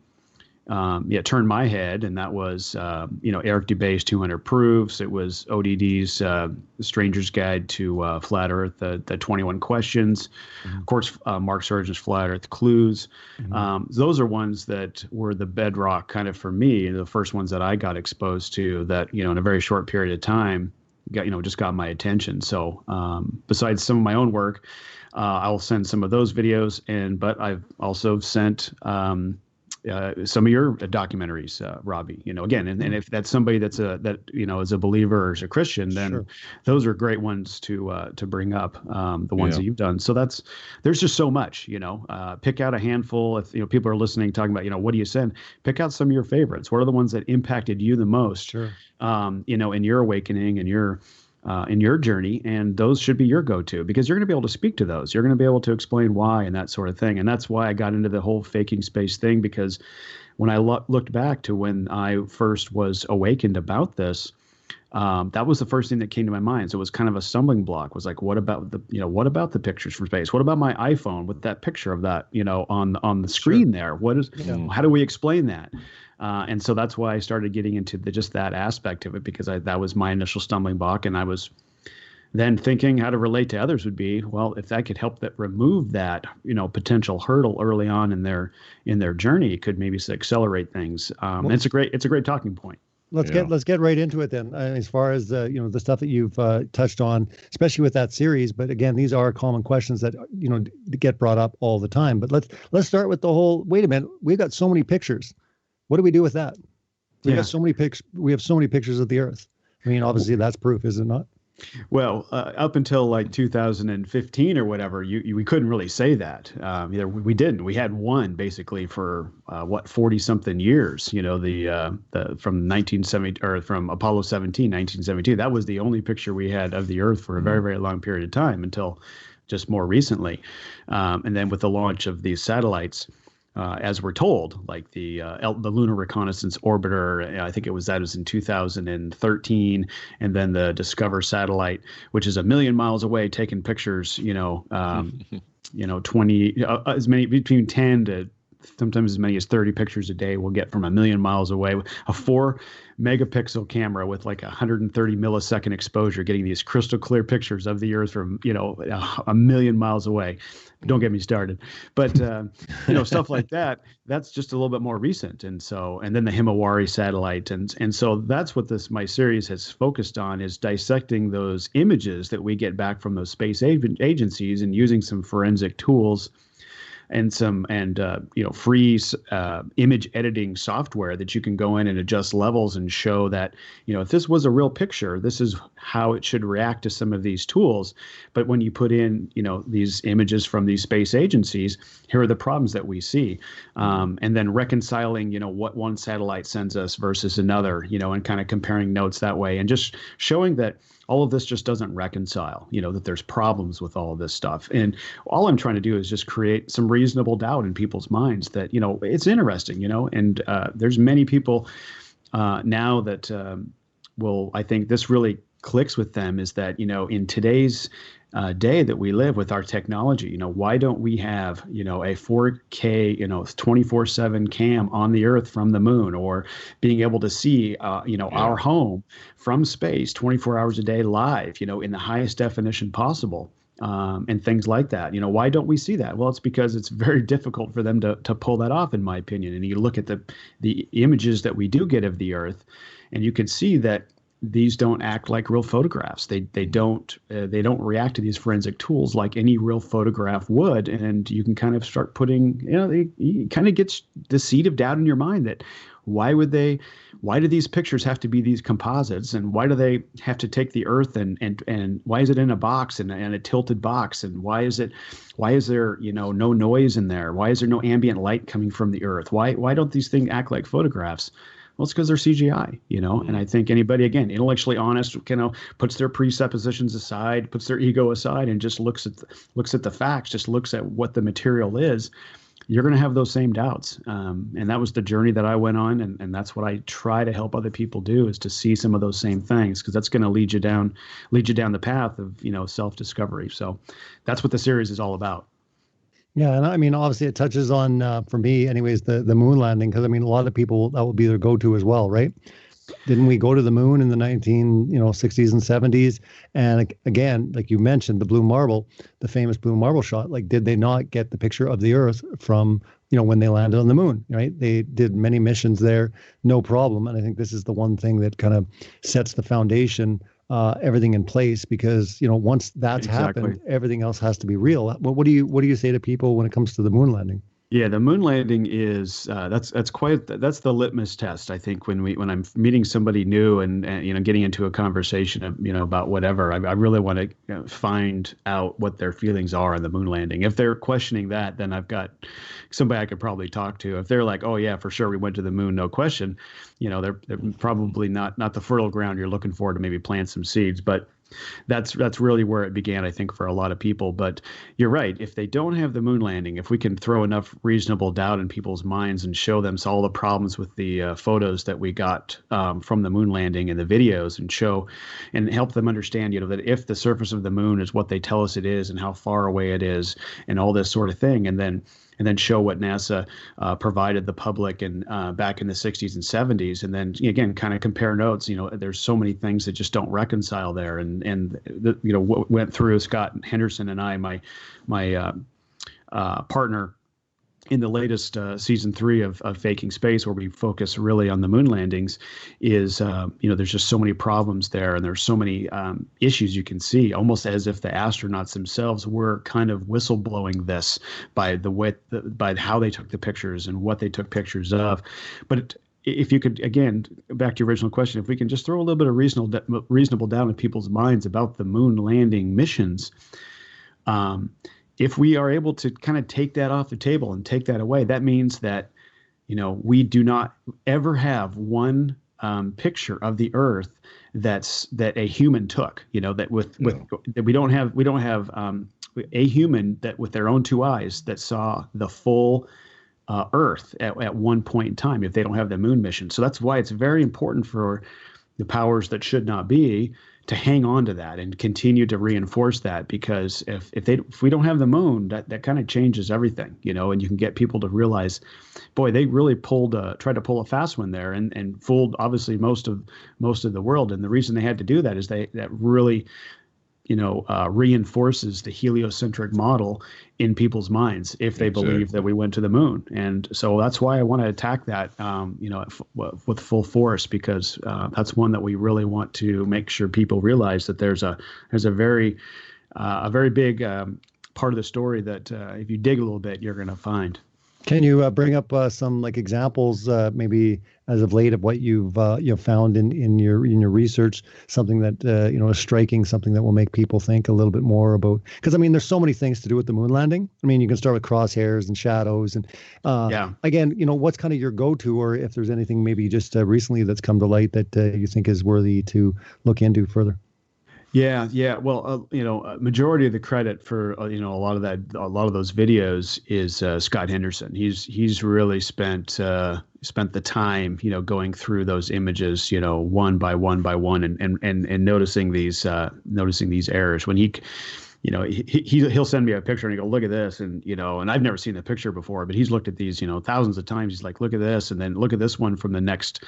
turned my head. And that was, Eric Dubé's 200 Proofs. It was ODD's Stranger's Guide to Flat Earth, the 21 Questions. Of course, Mark Surgeon's Flat Earth Clues. Those are ones that were the bedrock kind of for me, the first ones that I got exposed to that, in a very short period of time, just got my attention. So besides some of my own work, I'll send some of those videos but I've also sent some of your documentaries, Robbie, again, and if that's somebody is a believer or is a Christian, then those are great ones to bring up, the ones that you've done. So there's just so much, pick out a handful. If, people are listening, talking about, what do you send? Pick out some of your favorites. What are the ones that impacted you the most, in your awakening and in your journey, and those should be your go-to, because you're going to be able to speak to those. You're going to be able to explain why and that sort of thing. And that's why I got into the whole faking space thing, because when I looked back to when I first was awakened about this, that was the first thing that came to my mind. So it was kind of a stumbling block. Was like, what about the pictures from space? What about my iPhone with that picture of that, on the screen there? What is, how do we explain that? And so that's why I started getting into just that aspect of it, because that was my initial stumbling block. And I was then thinking how to relate to others would be, well, if I could help remove that, potential hurdle early on in their journey, it could maybe accelerate things. It's a great talking point. Let's get right into it then. As far as the stuff that you've touched on, especially with that series. But again, these are common questions that get brought up all the time. But let's start with the whole. Wait a minute, we've got so many pictures. What do we do with that? We have so many We have so many pictures of the Earth. I mean, obviously that's proof, is it not? Well, up until like 2015 or whatever, we couldn't really say that. We didn't. We had one basically for 40 something years. The from 1970 or from Apollo 17, 1972. That was the only picture we had of the Earth for a very, very long period of time until just more recently. And then with the launch of these satellites, as we're told, like the Lunar Reconnaissance Orbiter, I think it was in 2013, and then the Discover satellite, which is 1 million miles away, taking pictures, 20 as many between 10 to sometimes as many as 30 pictures a day we'll get from 1 million miles away. A 4 megapixel camera with like 130 millisecond exposure, getting these crystal clear pictures of the Earth from 1 million miles away. Don't get me started, but stuff like that. That's just a little bit more recent, and then the Himawari satellite, and so that's what my series has focused on, is dissecting those images that we get back from those space agencies and using some forensic tools and free image editing software that you can go in and adjust levels and show that, if this was a real picture, this is how it should react to some of these tools. But when you put in, these images from these space agencies, here are the problems that we see. And then reconciling, what one satellite sends us versus another, and kind of comparing notes that way, and just showing that all of this just doesn't reconcile, that there's problems with all of this stuff. And all I'm trying to do is just create some reasonable doubt in people's minds that, it's interesting, and there's many people now that I think this really clicks with them, is that, in today's day that we live with our technology, why don't we have, a 4K, 24/7 cam on the Earth from the moon, or being able to see, our home from space 24 hours a day live, in the highest definition possible, and things like that. Why don't we see that? Well, it's because it's very difficult for them to pull that off, in my opinion. And you look at the images that we do get of the Earth, and you can see that these don't act like real photographs. They don't react to these forensic tools like any real photograph would. And you can kind of start putting, it kind of gets the seed of doubt in your mind that why do these pictures have to be these composites, and why do they have to take the earth and why is it in a box and a tilted box, and why is there no noise in there? Why is there no ambient light coming from the earth? Why don't these things act like photographs? Well, it's because they're CGI, and I think anybody, again, intellectually honest, puts their presuppositions aside, puts their ego aside, and just looks at the facts, just looks at what the material is. You're going to have those same doubts. And that was the journey that I went on. And that's what I try to help other people do, is to see some of those same things, because that's going to lead you down the path of, self-discovery. So that's what the series is all about. Yeah. And I mean, obviously it touches on, for me anyways, the moon landing, because I mean, a lot of people, that will be their go-to as well, right? Didn't we go to the moon in the 60s and 70s? And again, like you mentioned, the blue marble, the famous blue marble shot, like, did they not get the picture of the Earth from, when they landed on the moon, right? They did many missions there, no problem. And I think this is the one thing that kind of sets the foundation, everything in place, because, once that's happened, everything else has to be real. What do you say to people when it comes to the moon landing? Yeah, the moon landing is that's the litmus test. I think when I'm meeting somebody new and getting into a conversation of, about whatever, I really want to find out what their feelings are on the moon landing. If they're questioning that, then I've got somebody I could probably talk to. If they're like, oh yeah, for sure, we went to the moon, no question, they're probably not the fertile ground you're looking for to maybe plant some seeds. But that's really where it began, I think, for a lot of people. But you're right. If they don't have the moon landing, if we can throw enough reasonable doubt in people's minds and show them all the problems with the photos that we got from the moon landing and the videos, and help them understand, that if the surface of the moon is what they tell us it is and how far away it is and all this sort of thing, and then show what NASA provided the public and back in the 60s and 70s, and then again kind of compare notes. There's so many things that just don't reconcile there, and what went through Scott Henderson and I, my partner in the latest season 3 of Faking Space, where we focus really on the moon landings, is there's just so many problems there, and there's so many issues you can see, almost as if the astronauts themselves were kind of whistleblowing this by by how they took the pictures and what they took pictures of. But if you could, again, back to your original question, if we can just throw a little bit of reasonable doubt in people's minds about the moon landing missions, if we are able to kind of take that off the table and take that away, that means that, we do not ever have one picture of the Earth that a human took, that we don't have a human that with their own 2 eyes that saw the full Earth at one point in time, if they don't have the moon mission. So that's why it's very important for the powers that should not be to hang on to that and continue to reinforce that, because if we don't have the moon, that kind of changes everything, and you can get people to realize, boy, they really tried to pull a fast one there and fooled obviously most of the world. And the reason they had to do that is that really reinforces the heliocentric model in people's minds if they believe that we went to the moon. And so that's why I want to attack that, with full force, because that's one that we really want to make sure people realize that there's a very big part of the story that if you dig a little bit, you're going to find. Can you bring up some examples, maybe as of late, of what you've found in your research, something that is striking, something that will make people think a little bit more about? Because I mean, there's so many things to do with the moon landing. I mean, you can start with crosshairs and shadows, and again, what's kind of your go-to, or if there's anything maybe just recently that's come to light that you think is worthy to look into further. Yeah. Well, majority of the credit for a lot of those videos is Scott Henderson. He's really spent the time, going through those images, one by one, and noticing these errors. When he'll send me a picture and he go, look at this. And, and I've never seen the picture before, but he's looked at these, thousands of times. He's like, look at this. And then look at this one from the next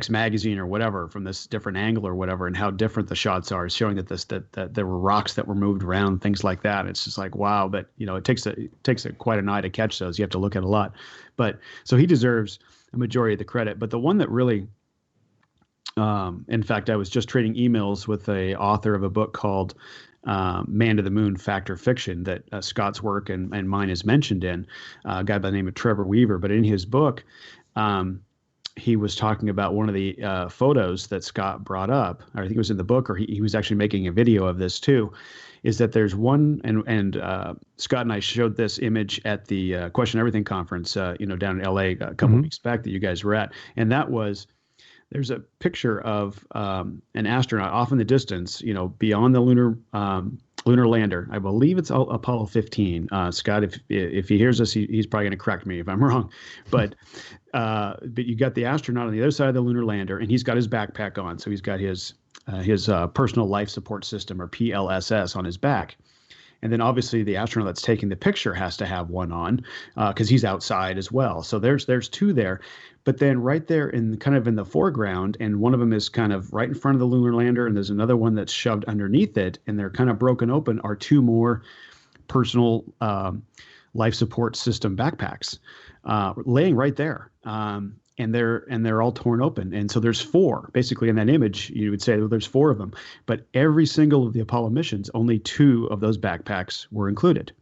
magazine or whatever, from this different angle or whatever, and how different the shots are, showing that there were rocks that were moved around, things like that. It's just like, wow. But, it takes quite an eye to catch those. You have to look at a lot. But so he deserves a majority of the credit. But the one that really In fact, I was just trading emails with a author of a book called Man to the Moon, Fact or Fiction, that Scott's work and mine is mentioned in, a guy by the name of Trevor Weaver. But in his book, he was talking about one of the photos that Scott brought up, or I think it was in the book, or he was actually making a video of this too, is that there's one, and Scott and I showed this image at the Question Everything conference, down in LA a couple weeks back that you guys were at. And that was, there's a picture of an astronaut off in the distance, beyond the lunar lander. I believe it's Apollo 15. Scott, if he hears us, he's probably going to correct me if I'm wrong. But you got the astronaut on the other side of the lunar lander, and he's got his backpack on. So he's got his personal life support system, or PLSS, on his back. And then obviously the astronaut that's taking the picture has to have one on because he's outside as well. So there's two there. But then right there in kind of in the foreground, and one of them is kind of right in front of the lunar lander, and there's another one that's shoved underneath it, and they're kind of broken open, are two more personal life support system backpacks laying right there. And they're all torn open. And so there's four, basically in that image, you would say, well, there's four of them. But every single of the Apollo missions, only two of those backpacks were included.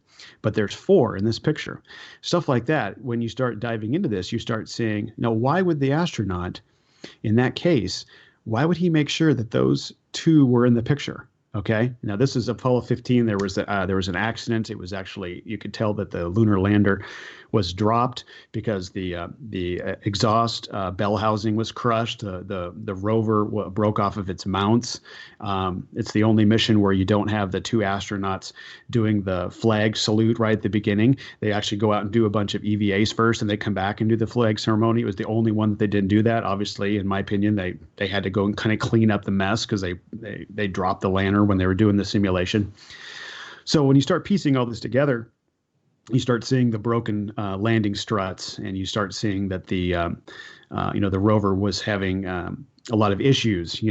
But there's four in this picture. Stuff like that, when you start diving into this, you start seeing, why would the astronaut, in that case, why would he make sure that those two were in the picture? Okay. Now this is Apollo 15. There was an accident. It was actually, you could tell that the lunar lander was dropped because the exhaust bell housing was crushed. The rover broke off of its mounts. It's the only mission where you don't have the two astronauts doing the flag salute right at the beginning. They actually go out and do a bunch of EVAs first, and they come back and do the flag ceremony. It was the only one that they didn't do that. Obviously, in my opinion, they had to go and kind of clean up the mess because they dropped the lantern when they were doing the simulation. So when you start piecing all this together, you start seeing the broken landing struts, and you start seeing that the rover was having a lot of issues,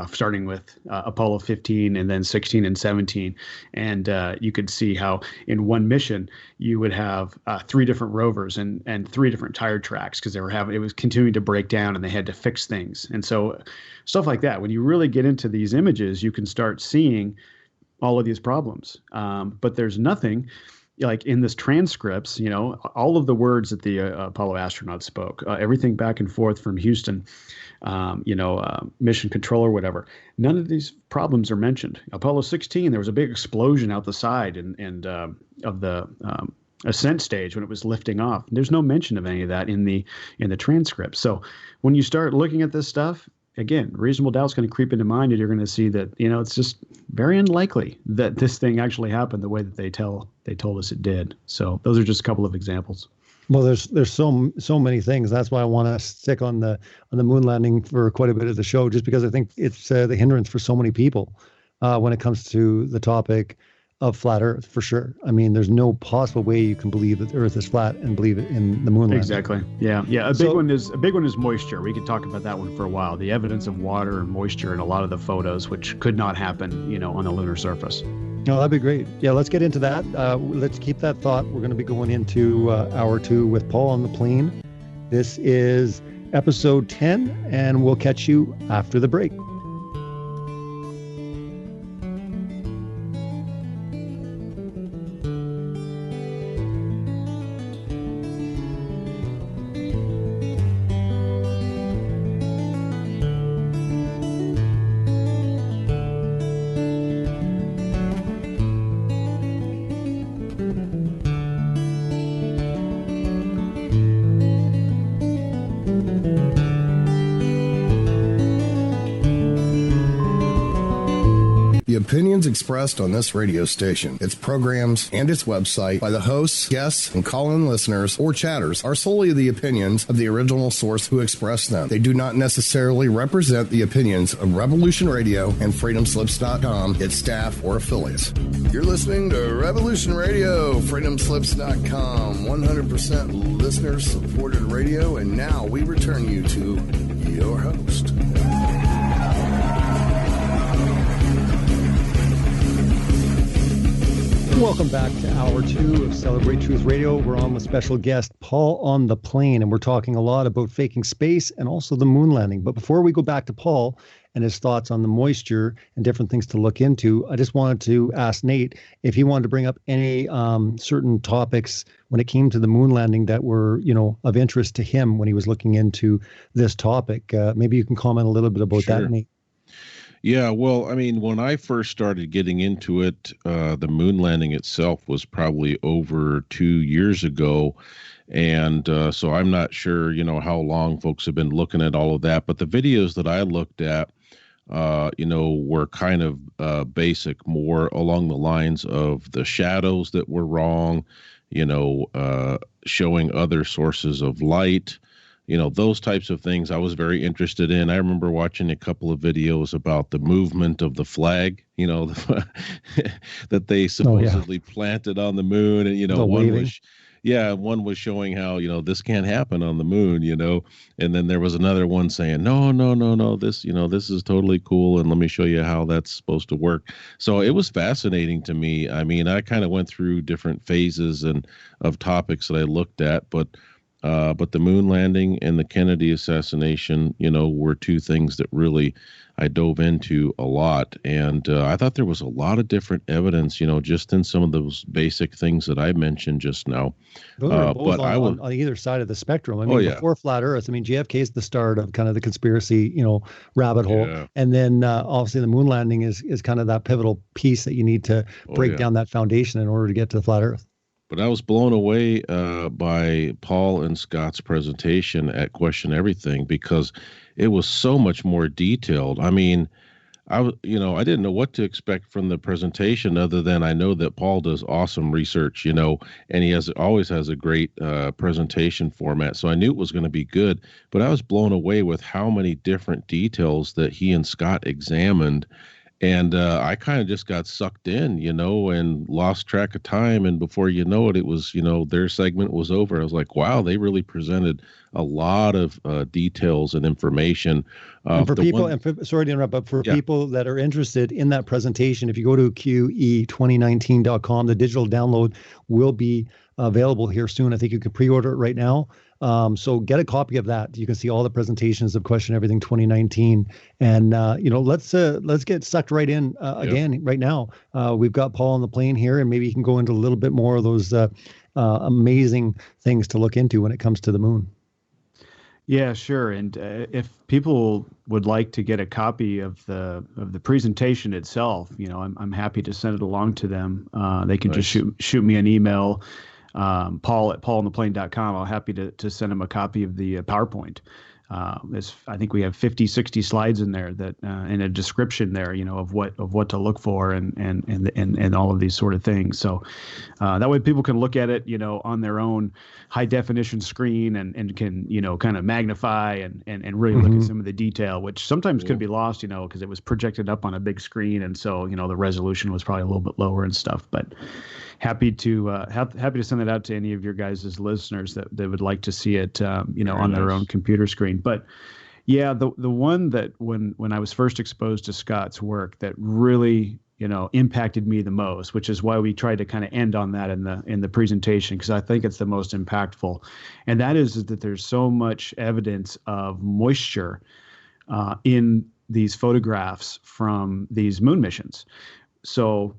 starting with Apollo 15 and then 16 and 17. And you could see how in one mission you would have three different rovers and three different tire tracks because it was continuing to break down and they had to fix things. And so stuff like that, when you really get into these images, you can start seeing all of these problems. But there's nothing like in this transcripts, all of the words that the Apollo astronauts spoke, everything back and forth from Houston, mission control or whatever. None of these problems are mentioned. Apollo 16, there was a big explosion out the side and of the ascent stage when it was lifting off. There's no mention of any of that in the transcript. So when you start looking at this stuff, again, reasonable doubt is going to creep into mind, and you're going to see that, it's just very unlikely that this thing actually happened the way that they told us it did. So those are just a couple of examples. Well, there's so many things. That's why I want to stick on the moon landing for quite a bit of the show, just because I think it's the hindrance for so many people when it comes to the topic of flat Earth, for sure. I mean, there's no possible way you can believe that the Earth is flat and believe it in the moon landing. Exactly. Yeah. A big one is moisture. We could talk about that one for a while. The evidence of water and moisture in a lot of the photos, which could not happen, on the lunar surface. No, that'd be great. Yeah, let's get into that. Let's keep that thought. We're going to be going into hour 2 with Paul on the plane. This is episode 10, and we'll catch you after the break. Opinions expressed on this radio station, its programs, and its website by the hosts, guests, and call-in listeners or chatters are solely the opinions of the original source who expressed them. They do not necessarily represent the opinions of Revolution Radio and FreedomSlips.com, its staff, or affiliates. You're listening to Revolution Radio, FreedomSlips.com, 100% listener-supported radio, and now we return you to your host. Welcome back to Hour 2 of Celebrate Truth Radio. We're on with special guest Paul on the plane, and we're talking a lot about faking space and also the moon landing. But before we go back to Paul and his thoughts on the moisture and different things to look into, I just wanted to ask Nate if he wanted to bring up any certain topics when it came to the moon landing that were, of interest to him when he was looking into this topic. Maybe you can comment a little bit about that, Nate. Yeah, well, I mean, when I first started getting into it, the moon landing itself was probably over 2 years ago. And so I'm not sure, how long folks have been looking at all of that. But the videos that I looked at, were kind of basic, more along the lines of the shadows that were wrong, showing other sources of light. Those types of things I was very interested in. I remember watching a couple of videos about the movement of the flag, that they supposedly planted on the moon. And, one was showing how, this can't happen on the moon, and then there was another one saying, no, this is totally cool. And let me show you how that's supposed to work. So it was fascinating to me. I mean, I kind of went through different phases of topics that I looked at, but the moon landing and the Kennedy assassination, were two things that really I dove into a lot. And I thought there was a lot of different evidence, just in some of those basic things that I mentioned just now. Those are both on either side of the spectrum. I mean, before Flat Earth, JFK is the start of kind of the conspiracy, rabbit hole. Yeah. And then obviously the moon landing is kind of that pivotal piece that you need to break down that foundation in order to get to the Flat Earth. But I was blown away by Paul and Scott's presentation at Question Everything, because it was so much more detailed. I mean, I didn't know what to expect from the presentation, other than I know that Paul does awesome research, and he always has a great presentation format. So I knew it was going to be good, but I was blown away with how many different details that he and Scott examined. And I kind of just got sucked in, and lost track of time. And before you know it, it was, their segment was over. I was like, wow, they really presented a lot of details and information. And for people, sorry to interrupt, but for people that are interested in that presentation, if you go to QE2019.com, the digital download will be available here soon. I think you can pre-order it right now. So get a copy of that. You can see all the presentations of Question Everything 2019. And, let's get sucked right in again right now. We've got Paul on the plane here, and maybe he can go into a little bit more of those amazing things to look into when it comes to the moon. Yeah, sure. And if people would like to get a copy of the presentation itself, I'm happy to send it along to them. They can just shoot me an email. Paul at paulandtheplane.com. I'm happy to send him a copy of the PowerPoint. I think we have 50, 60 slides in there that and a description there, of what to look for and all of these sort of things. So that way people can look at it, on their own high definition screen and can, kind of magnify and really look at some of the detail, which sometimes could be lost, because it was projected up on a big screen. And so, the resolution was probably a little bit lower and stuff, but happy to send it out to any of your guys' listeners that would like to see it, on their own computer screen. But yeah, the one that when I was first exposed to Scott's work that really, impacted me the most, which is why we tried to kind of end on that in the presentation, because I think it's the most impactful. And that is that there's so much evidence of moisture in these photographs from these moon missions. So,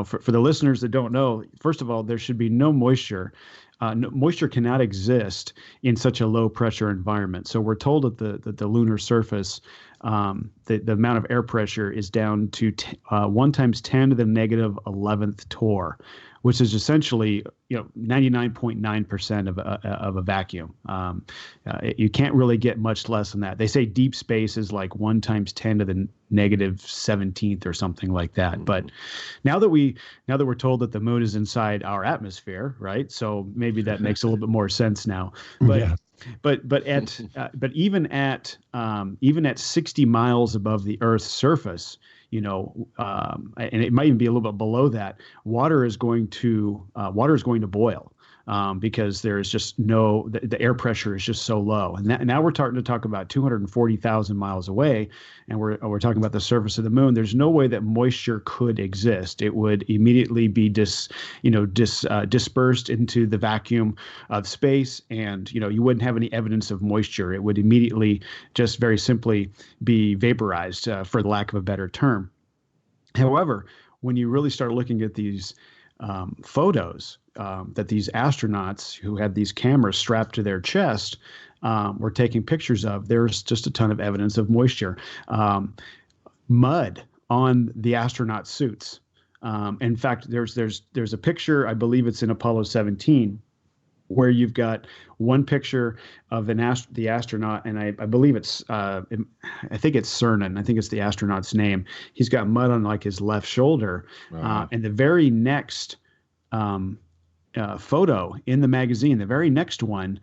for the listeners that don't know, first of all, there should be no moisture. Moisture cannot exist in such a low pressure environment. So we're told that the lunar surface, the amount of air pressure is down to 1 times 10 to the negative 11th torr, which is essentially 99.9% of a vacuum. You can't really get much less than that. They say deep space is like 1 times 10 to the negative 17th or something like that. But now that we're told that the moon is inside our atmosphere, right? So maybe that makes a little bit more sense now. But yeah. But even at 60 miles above the Earth's surface, and it might even be a little bit below that, water is going to boil. because there's just the air pressure is just so low. And now we're starting to talk about 240,000 miles away, and we're talking about the surface of the moon. There's no way that moisture could exist. It would immediately be dispersed into the vacuum of space, and you wouldn't have any evidence of moisture. It would immediately just very simply be vaporized, for the lack of a better term. However, when you really start looking at these photos that these astronauts who had these cameras strapped to their chest were taking pictures of, there's just a ton of evidence of moisture. Mud on the astronaut suits. In fact, there's a picture, I believe it's in Apollo 17, where you've got one picture of the astronaut, and I believe I think it's Cernan. I think it's the astronaut's name. He's got mud on like his left shoulder. Wow. And the very next photo in the magazine, the very next one,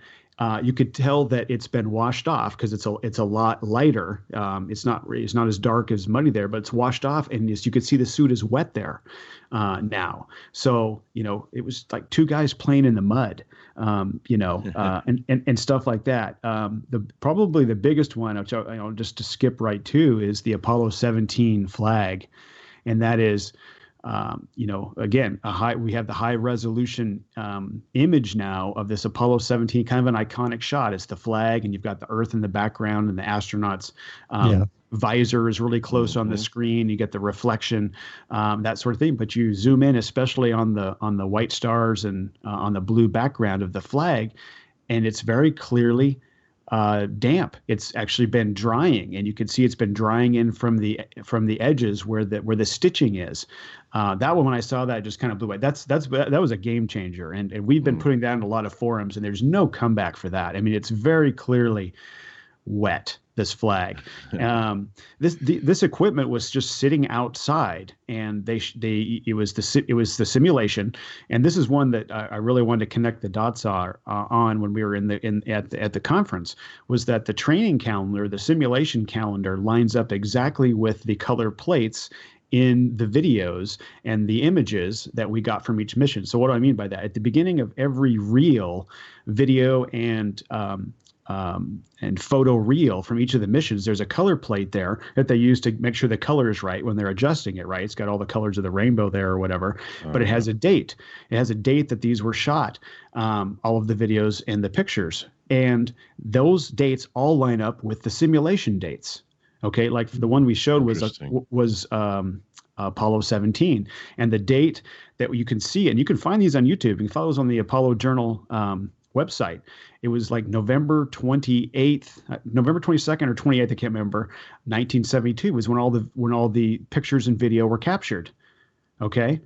you could tell that it's been washed off because it's a lot lighter. It's not as dark as muddy there, but it's washed off, and you could see the suit is wet there now. So it was like two guys playing in the mud, and stuff like that. Probably the biggest one, which just to skip right to, is the Apollo 17 flag, and that is. Again, we have the high resolution image now of this Apollo 17, kind of an iconic shot. It's the flag, and you've got the Earth in the background, and the astronauts' visor is really close on the screen. You get the reflection, that sort of thing. But you zoom in, especially on the white stars and on the blue background of the flag, and it's very clearly damp. It's actually been drying, and you can see it's been drying in from the edges where the stitching is. That one, when I saw that, just kind of blew away. That was a game changer, and we've been putting that in a lot of forums, and there's no comeback for that. I mean, it's very clearly wet, this flag. This equipment was just sitting outside, and it was the simulation. And this is one that I really wanted to connect the dots on when we were at the conference, was that the training calendar, the simulation calendar, lines up exactly with the color plates in the videos and the images that we got from each mission. So what do I mean by that? At the beginning of every reel, video and photo reel from each of the missions, there's a color plate there that they use to make sure the color is right when they're adjusting it, right? It's got all the colors of the rainbow there or whatever, but it has a date. It has a date that these were shot, all of the videos and the pictures. And those dates all line up with the simulation dates. Okay, like the one we showed was Apollo 17, and the date that you can see, and you can find these on YouTube. You can follow those on the Apollo Journal website. It was like November 28th, November 22nd or 28th, I can't remember. 1972 was when all the pictures and video were captured. Okay,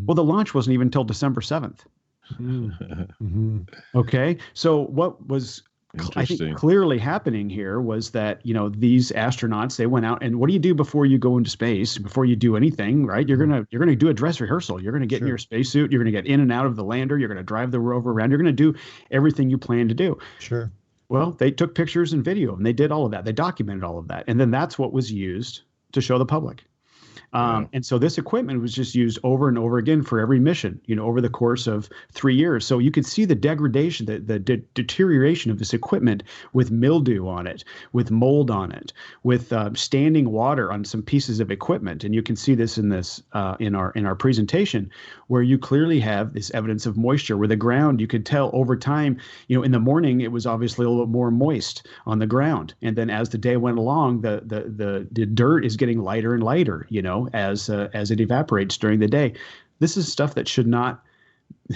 well, the launch wasn't even until December 7th. Okay, so what was I think clearly happening here was that, these astronauts, they went out, and what do you do before you go into space? Before you do anything, right? You're gonna do a dress rehearsal. You're gonna get in your spacesuit. You're gonna get in and out of the lander. You're gonna drive the rover around. You're gonna do everything you plan to do. Sure. Well, they took pictures and video, and they did all of that. They documented all of that, and then that's what was used to show the public. And so this equipment was just used over and over again for every mission, over the course of 3 years. So you could see the degradation, the deterioration of this equipment with mildew on it, with mold on it, with standing water on some pieces of equipment. And you can see this in our presentation, where you clearly have this evidence of moisture, where the ground, you could tell over time, in the morning, it was obviously a little bit more moist on the ground. And then as the day went along, the dirt is getting lighter and lighter, as it evaporates during the day. This is stuff that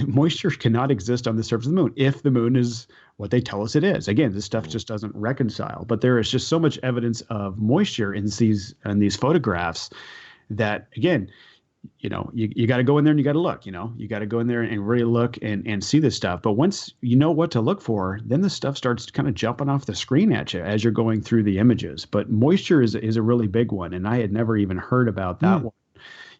moisture cannot exist on the surface of the moon if the moon is what they tell us it is. Again, this stuff just doesn't reconcile. But there is just so much evidence of moisture in these photographs that, again, you got to go in there and you got to look. You got to go in there and really look and see this stuff. But once you know what to look for, then the stuff starts kind of jumping off the screen at you as you're going through the images. But moisture is a really big one, and I had never even heard about that one.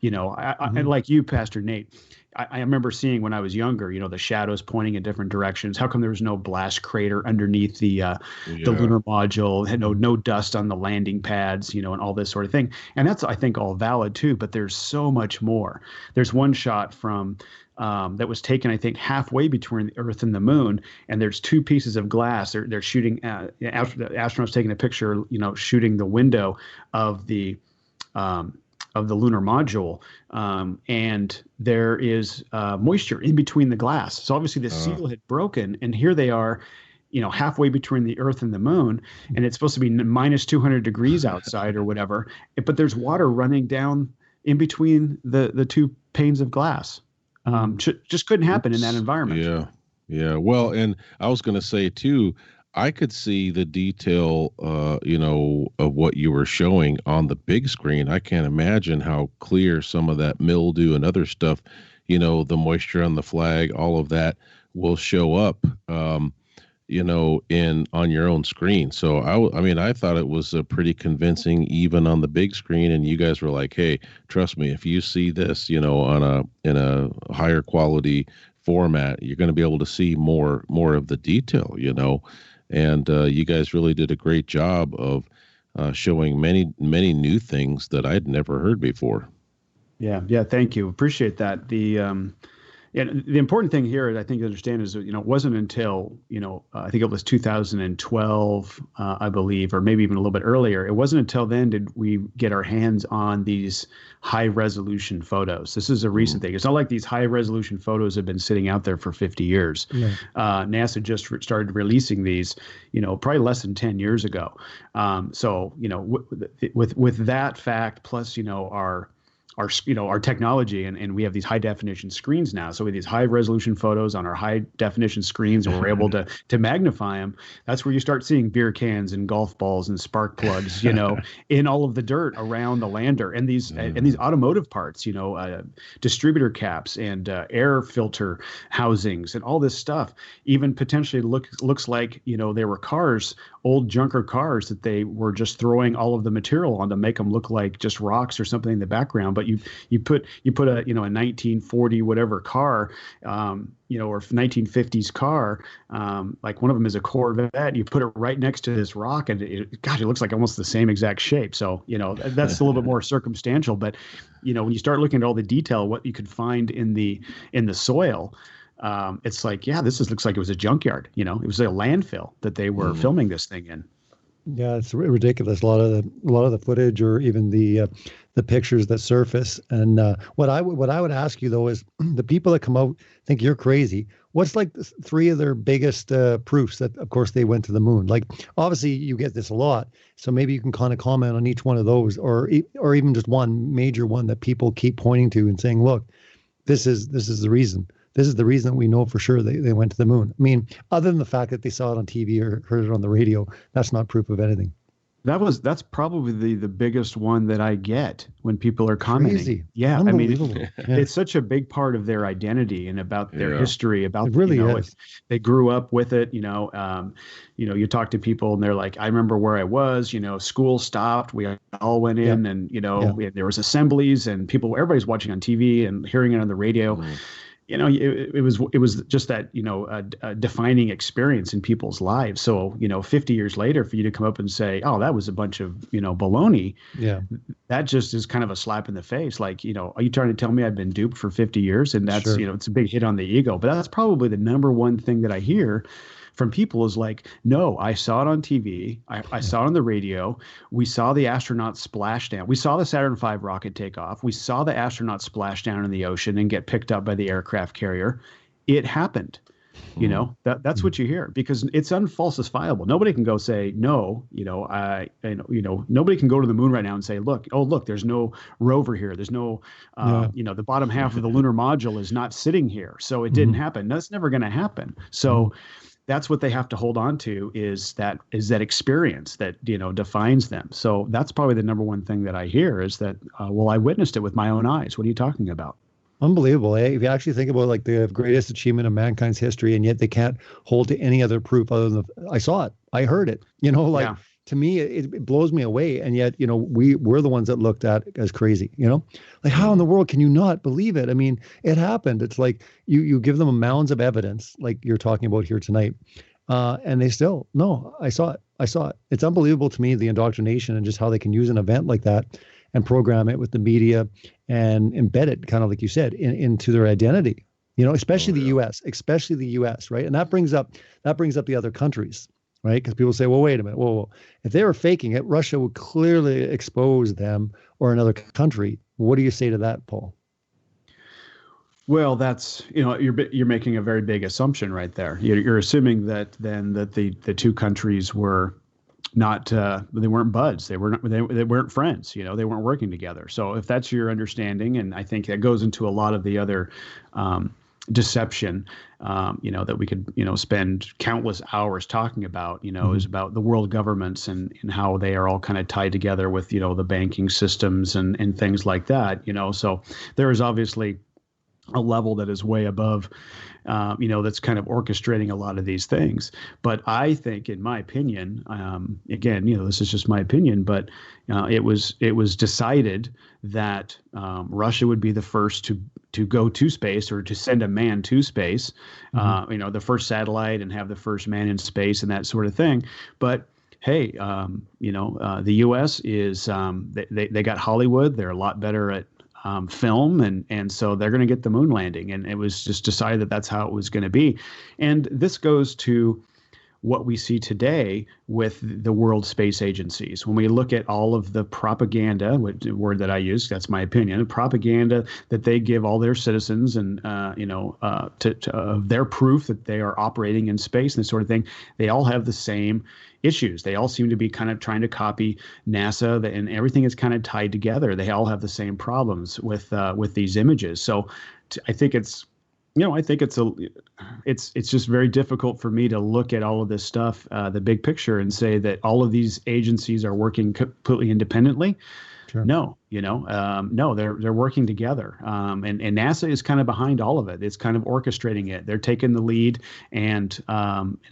And like you, Pastor Nate, I remember seeing when I was younger, the shadows pointing in different directions. How come there was no blast crater underneath the lunar module? Had no dust on the landing pads, and all this sort of thing. And that's, I think, all valid too. But there's so much more. There's one shot from that was taken, I think, halfway between the Earth and the Moon, and there's two pieces of glass. They're shooting. The astronauts taking a picture, shooting the window of the lunar module, and there is moisture in between the glass. So obviously the seal had broken, and here they are, halfway between the Earth and the Moon, and it's supposed to be minus 200 degrees outside or whatever, but there's water running down in between the two panes of glass. Just couldn't happen in that environment. Yeah. Well, and I was going to say too, I could see the detail, of what you were showing on the big screen. I can't imagine how clear some of that mildew and other stuff, the moisture on the flag, all of that will show up, on your own screen. So I thought it was pretty convincing even on the big screen. And you guys were like, hey, trust me, if you see this, in a higher quality format, you're going to be able to see more of the detail, and you guys really did a great job of showing many new things that I'd never heard before. Yeah. Thank you. Appreciate that. The important thing here, I think, to understand is, it wasn't until, I think it was 2012, I believe, or maybe even a little bit earlier. It wasn't until then did we get our hands on these high resolution photos. This is a recent thing. It's not like these high resolution photos have been sitting out there for 50 years. Yeah. NASA just started releasing these, probably less than 10 years ago. So, with that fact, plus, our technology, and we have these high definition screens now. So we have these high resolution photos on our high definition screens, and we're able to magnify them. That's where you start seeing beer cans and golf balls and spark plugs, in all of the dirt around the lander, and these automotive parts, distributor caps and air filter housings and all this stuff. Even potentially looks like, there were cars, old junker cars that they were just throwing all of the material on to make them look like just rocks or something in the background. But you put a 1940 whatever car, or 1950s car, like one of them is a Corvette. You put it right next to this rock, and it looks like almost the same exact shape. So that's a little bit more circumstantial. But when you start looking at all the detail, what you could find in the soil. It's like, looks like it was a junkyard. It was a landfill that they were filming this thing in. Yeah, it's ridiculous. A lot of the footage, or even the pictures that surface. And what I would ask you though is, the people that come out think you're crazy. What's like three of their biggest proofs that, of course, they went to the moon? Like, obviously, you get this a lot, so maybe you can kind of comment on each one of those, or even just one major one that people keep pointing to and saying, look, this is the reason. This is the reason that we know for sure they went to the moon. I mean, other than the fact that they saw it on TV or heard it on the radio, that's not proof of anything. That's probably the biggest one that I get when people are commenting. Crazy. Yeah, I mean, it's such a big part of their identity and about their history. About it really is. They grew up with it. You talk to people and they're like, I remember where I was. School stopped. We all went in, and there was assemblies, and everybody's watching on TV and hearing it on the radio. Mm-hmm. It was just that, a defining experience in people's lives. So, 50 years later, for you to come up and say, oh, that was a bunch of, baloney. Yeah. That just is kind of a slap in the face. Like, are you trying to tell me I've been duped for 50 years? And that's, it's a big hit on the ego. But that's probably the number one thing that I hear from people is like, no, I saw it on TV. I saw it on the radio. We saw the astronauts splash down. We saw the Saturn V rocket take off. We saw the astronauts splash down in the ocean and get picked up by the aircraft carrier. It happened. That's what you hear, because it's unfalsifiable. Nobody can go say, no, nobody can go to the moon right now and say, look, there's no rover here. There's no, the bottom half of the lunar module is not sitting here. So it didn't happen. That's never going to happen. So that's what they have to hold on to, is that experience that, defines them. So that's probably the number one thing that I hear is that, I witnessed it with my own eyes. What are you talking about? Unbelievable. Eh? If you actually think about like the greatest achievement of mankind's history, and yet they can't hold to any other proof other than I saw it, I heard it, to me, it blows me away. And yet, we're the ones that looked at as crazy, like how in the world can you not believe it? I mean, it happened. It's like you give them mounds of evidence like you're talking about here tonight. And they still, no, I saw it. It's unbelievable to me, the indoctrination and just how they can use an event like that and program it with the media and embed it, kind of like you said, into their identity, especially the U.S., right? And that brings up the other countries, right? Because people say, well, wait a minute. Whoa. If they were faking it, Russia would clearly expose them or another country. What do you say to that, Paul? Well, that's, you're making a very big assumption right there. You're assuming that the two countries were not, they weren't buds. They weren't friends. They weren't working together. So if that's your understanding, and I think that goes into a lot of the other deception, that we could, spend countless hours talking about, is about the world governments and how they are all kind of tied together with, the banking systems and things like that, so there is obviously a level that is way above, that's kind of orchestrating a lot of these things. But I think, in my opinion, again, this is just my opinion, but it was decided that Russia would be the first to go to space, or to send a man to space, the first satellite, and have the first man in space and that sort of thing. But hey, the U.S. is they got Hollywood. They're a lot better at film, and so they're going to get the moon landing, and it was just decided that that's how it was going to be. And this goes to what we see today with the world space agencies. When we look at all of the propaganda, word that I use, that's my opinion, propaganda that they give all their citizens, and to their proof that they are operating in space and this sort of thing, they all have the same issues. They all seem to be kind of trying to copy NASA, and everything is kind of tied together. They all have the same problems with these images. So I think it's just very difficult for me to look at all of this stuff, the big picture, and say that all of these agencies are working completely independently. Sure. No, no, they're working together. And NASA is kind of behind all of it. It's kind of orchestrating it. They're taking the lead, and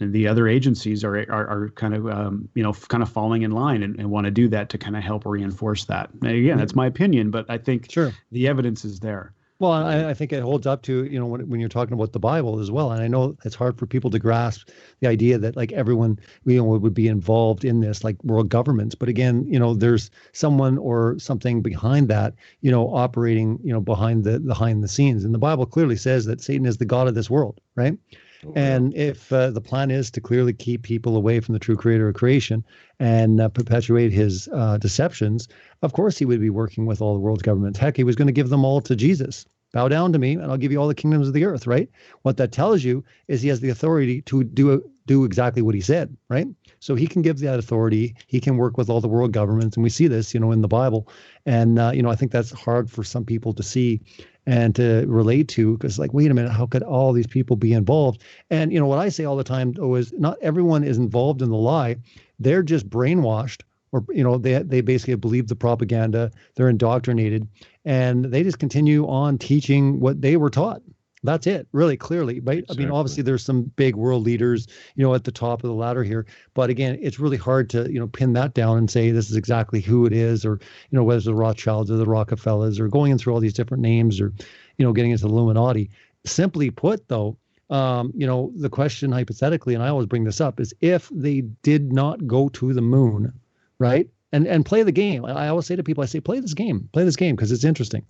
the other agencies are kind of kind of falling in line and want to do that to kind of help reinforce that. And again, that's my opinion, but I think the evidence is there. Well, I think it holds up to, when you're talking about the Bible as well. And I know it's hard for people to grasp the idea that like everyone, would be involved in this, like world governments. But again, there's someone or something behind that, operating, behind the scenes. And the Bible clearly says that Satan is the god of this world, right? Oh, and if the plan is to clearly keep people away from the true creator of creation and perpetuate his deceptions, of course he would be working with all the world's governments. Heck, he was going to give them all to Jesus. Bow down to me, and I'll give you all the kingdoms of the earth, right? What that tells you is he has the authority to do exactly what he said, right? So he can give that authority. He can work with all the world governments, and we see this, in the Bible. And, I think that's hard for some people to see and to relate to, because like, wait a minute, how could all these people be involved? And, what I say all the time, though, is not everyone is involved in the lie. They're just brainwashed, or, they basically believe the propaganda. They're indoctrinated, and they just continue on teaching what they were taught. That's it, really, clearly, right? Exactly. I mean, obviously there's some big world leaders, at the top of the ladder here, but again, it's really hard to, pin that down and say this is exactly who it is, or, whether it's the Rothschilds or the Rockefellers, or going in through all these different names, or, getting into the Illuminati. Simply put, though, the question hypothetically, and I always bring this up, is if they did not go to the moon, right? And play the game. I always say to people, play this game because it's interesting.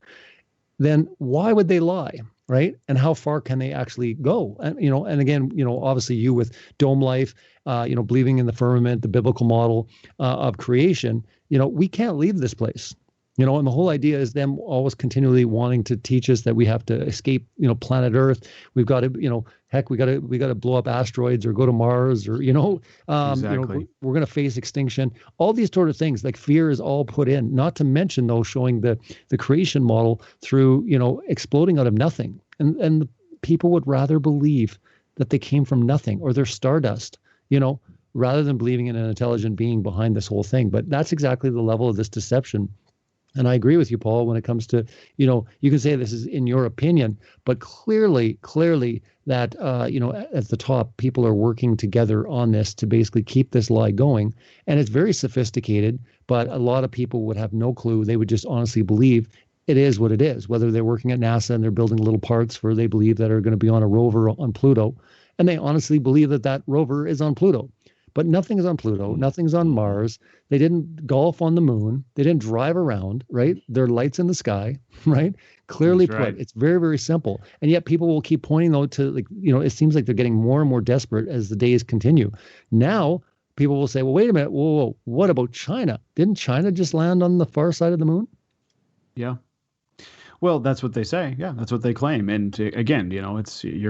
Then why would they lie, right? And how far can they actually go? And, and again, obviously you with dome life, believing in the firmament, the biblical model of creation, we can't leave this place. And the whole idea is them always continually wanting to teach us that we have to escape, planet Earth. We've got to, heck, we got to blow up asteroids or go to Mars, or, exactly. We're going to face extinction. All these sort of things, like fear is all put in, not to mention, though, showing the creation model through, exploding out of nothing. And the people would rather believe that they came from nothing, or they're stardust, rather than believing in an intelligent being behind this whole thing. But that's exactly the level of this deception And I agree with you, Paul, when it comes to, you can say this is in your opinion, but clearly that, at the top, people are working together on this to basically keep this lie going. And it's very sophisticated, but a lot of people would have no clue. They would just honestly believe it is what it is, whether they're working at NASA and they're building little parts for they believe that are going to be on a rover on Pluto. And they honestly believe that rover is on Pluto. But nothing is on Pluto. Nothing's on Mars. They didn't golf on the moon. They didn't drive around, right? There are lights in the sky, right? Clearly That's put. right. It's very, very simple. And yet people will keep pointing, though, to, it seems like they're getting more and more desperate as the days continue. Now, people will say, well, wait a minute. Whoa, what about China? Didn't China just land on the far side of the moon? Yeah. Well, that's what they say. Yeah, that's what they claim. And again, you're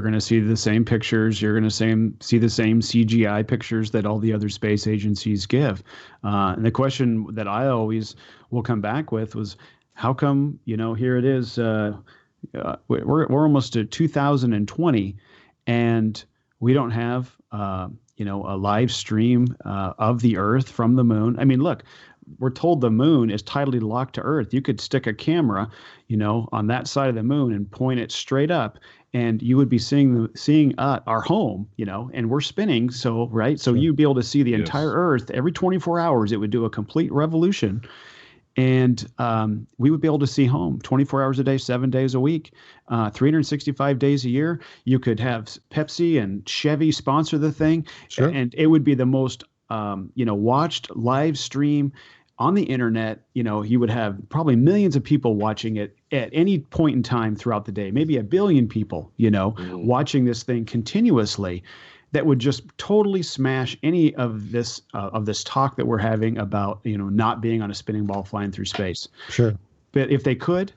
going to see the same pictures. You're going to see the same CGI pictures that all the other space agencies give. And the question that I always will come back with was, how come, here it is, we're almost to 2020 and we don't have, a live stream of the Earth from the moon. I mean, look, we're told the moon is tidally locked to Earth. You could stick a camera, on that side of the moon and point it straight up, and you would be seeing our home, and we're spinning. So, right. So you'd be able to see the entire Earth every 24 hours. It would do a complete revolution. And we would be able to see home 24 hours a day, 7 days a week, 365 days a year. You could have Pepsi and Chevy sponsor the thing. Sure. And it would be the most, watched live stream on the internet. You would have probably millions of people watching it at any point in time throughout the day, maybe 1 billion people, watching this thing continuously. That would just totally smash any of this talk that we're having about, not being on a spinning ball flying through space. Sure. But if they could,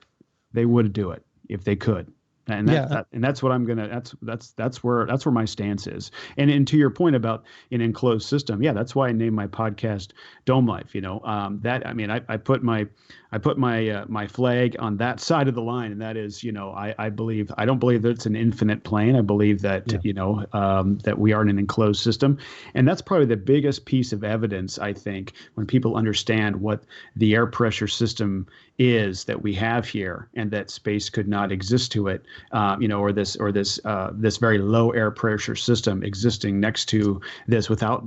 they would do it if they could. And that's what I'm gonna. That's where my stance is. And to your point about an enclosed system, that's why I named my podcast Dome Life. I put my flag on that side of the line, and that is, I don't believe that it's an infinite plane. I believe that that we are in an enclosed system, and that's probably the biggest piece of evidence, I think, when people understand what the air pressure system is that we have here, and that space could not exist to it, or this very low air pressure system existing next to this without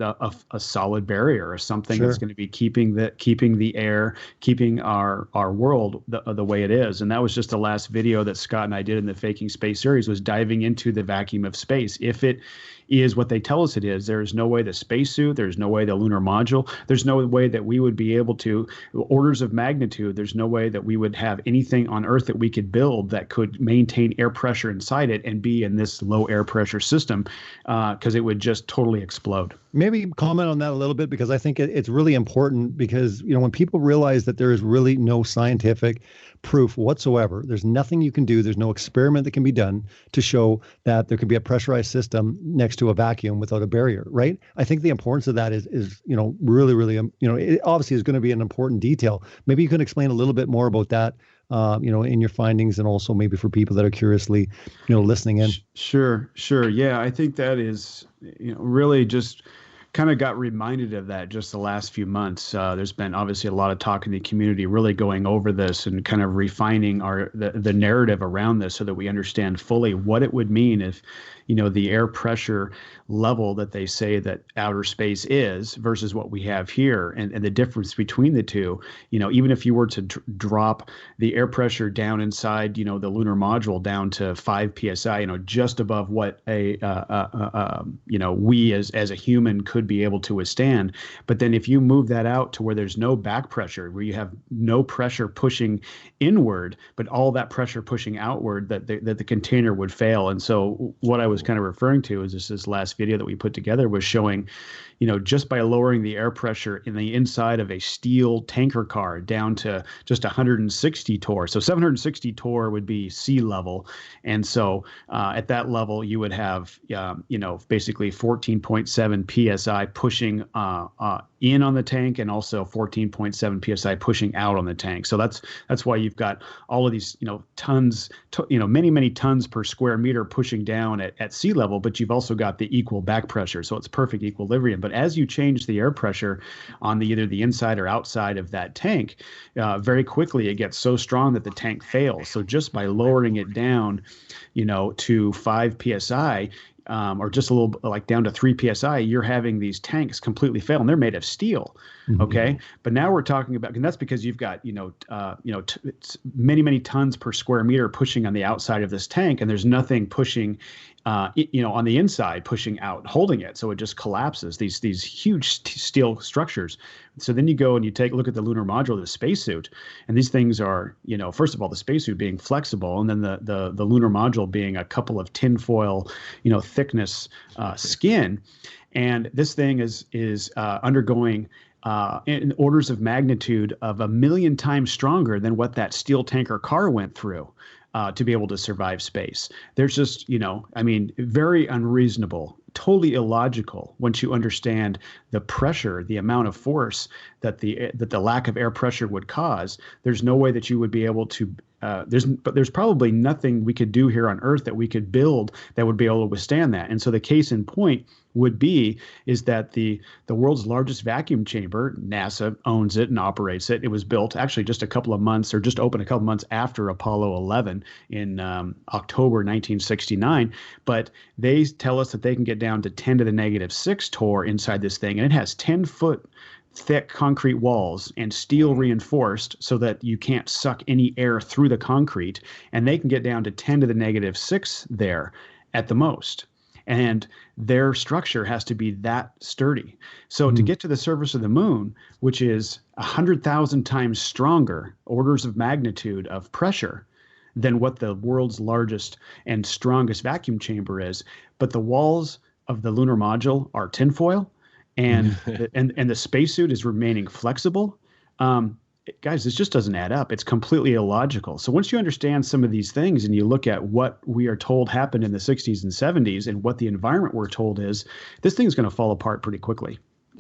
a solid barrier or something that's going to be keeping the air, keeping our world the way it is. And that was just the last video that Scott and I did in the Faking Space series, was diving into the vacuum of space. If it is what they tell us it is, there is no way the spacesuit, there's no way the lunar module, there's no way that we would be able to, orders of magnitude, there's no way that we would have anything on Earth that we could build that could maintain air pressure inside it and be in this low air pressure system, because it would just totally explode. Maybe comment on that a little bit, because I think it's really important, because, when people realize that there is really no scientific proof whatsoever, there's nothing you can do, there's no experiment that can be done to show that there could be a pressurized system next to a vacuum without a barrier, right? I think the importance of that is really, really, it obviously is going to be an important detail. Maybe you can explain a little bit more about that, in your findings, and also maybe for people that are curiously, listening in. Sure. Yeah, I think that is, really just kind of got reminded of that just the last few months. There's been obviously a lot of talk in the community really going over this and kind of refining the narrative around this so that we understand fully what it would mean if, the air pressure level that they say that outer space is versus what we have here, and the difference between the two. Even if you were to drop the air pressure down inside, the lunar module down to 5 psi, just above what we as a human could be able to withstand. But then if you move that out to where there's no back pressure, where you have no pressure pushing inward, but all that pressure pushing outward, that the container would fail. And so what I was kind of referring to is this last video that we put together was showing, just by lowering the air pressure in the inside of a steel tanker car down to just 160 torr. So 760 torr would be sea level. And so at that level, you would have, basically 14.7 psi pushing in on the tank, and also 14.7 psi pushing out on the tank. So that's why you've got all of these, tons, many tons per square meter pushing down at sea level, but you've also got the equal back pressure. So it's perfect equilibrium. But as you change the air pressure on either the inside or outside of that tank, very quickly it gets so strong that the tank fails. So just by lowering it down, to 5 psi, or just a little like down to 3 psi, you're having these tanks completely fail, and they're made of steel. Okay, but now we're talking about, and that's because you've got it's many tons per square meter pushing on the outside of this tank, and there's nothing pushing on the inside, pushing out, holding it. So it just collapses, these huge steel structures. So then you go and you take a look at the lunar module, the spacesuit, and these things are, first of all, the spacesuit being flexible, and then the lunar module being a couple of tinfoil, thickness skin. And this thing is undergoing in orders of magnitude of 1 million times stronger than what that steel tanker car went through to be able to survive space. There's just, very unreasonable, totally illogical once you understand the pressure, the amount of force that the lack of air pressure would cause. There's no way that you would be able to. There's probably nothing we could do here on Earth that we could build that would be able to withstand that. And so the case in point is that the world's largest vacuum chamber, NASA owns it and operates it. It was built actually just opened a couple months after Apollo 11 in October 1969. But they tell us that they can get down to 10 to the -6 torr inside this thing, and it has 10-foot thick concrete walls and steel reinforced so that you can't suck any air through the concrete. And they can get down to 10 to the -6 there at the most. And their structure has to be that sturdy. So to get to the surface of the moon, which is 100,000 times stronger, orders of magnitude of pressure than what the world's largest and strongest vacuum chamber is, but the walls of the lunar module are tinfoil, and the spacesuit is remaining flexible. Guys, this just doesn't add up. It's completely illogical. So once you understand some of these things and you look at what we are told happened in the 60s and 70s and what the environment we're told is, this thing's going to fall apart pretty quickly.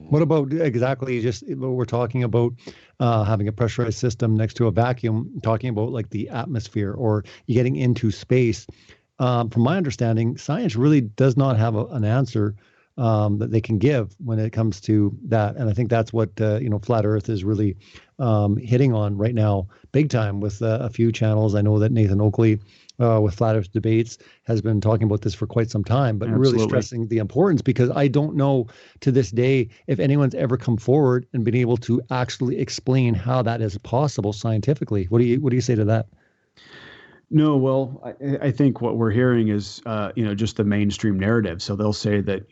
What about exactly just what we're talking about, having a pressurized system next to a vacuum, talking about like the atmosphere or you getting into space? From my understanding, science really does not have an answer that they can give when it comes to that. And I think that's what, Flat Earth is really hitting on right now, big time with a few channels. I know that Nathan Oakley with Flat Earth Debates has been talking about this for quite some time, but really stressing the importance, because I don't know to this day if anyone's ever come forward and been able to actually explain how that is possible scientifically. What do you say to that? No, well, I think what we're hearing is, just the mainstream narrative. So they'll say that,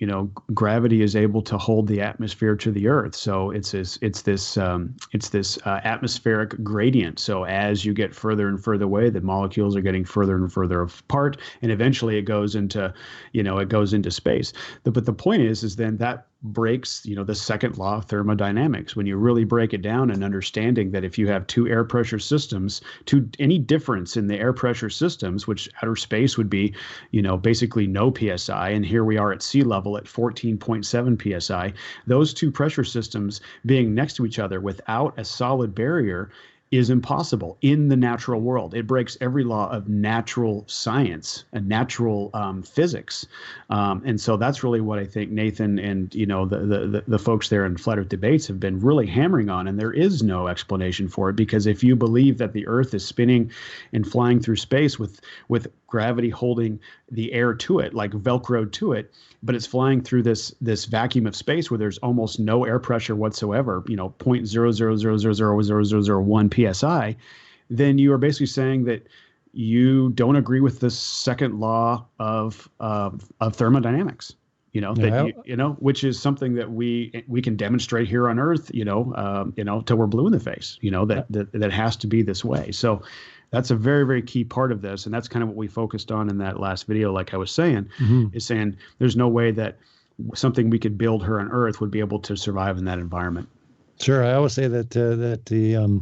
gravity is able to hold the atmosphere to the Earth. So it's this atmospheric gradient. So as you get further and further away, the molecules are getting further and further apart, and eventually it goes into space. But the point is then that breaks, the second law of thermodynamics. When you really break it down and understanding that if you have two air pressure systems, any difference in the air pressure systems, which outer space would be, basically no PSI, and here we are at sea level at 14.7 PSI, those two pressure systems being next to each other without a solid barrier is impossible in the natural world. It breaks every law of natural science and natural physics. And so that's really what I think Nathan and, the folks there in Flat Earth Debates have been really hammering on. And there is no explanation for it, because if you believe that the Earth is spinning and flying through space with gravity holding the air to it, like Velcroed to it, but it's flying through this vacuum of space where there's almost no air pressure whatsoever, 0.0000001 PSI, then you are basically saying that you don't agree with the second law of thermodynamics. Which is something that we can demonstrate here on Earth, till we're blue in the face, that has to be this way. So that's a very, very key part of this. And that's kind of what we focused on in that last video, like I was saying, is saying there's no way that something we could build here on Earth would be able to survive in that environment. Sure. I always say that the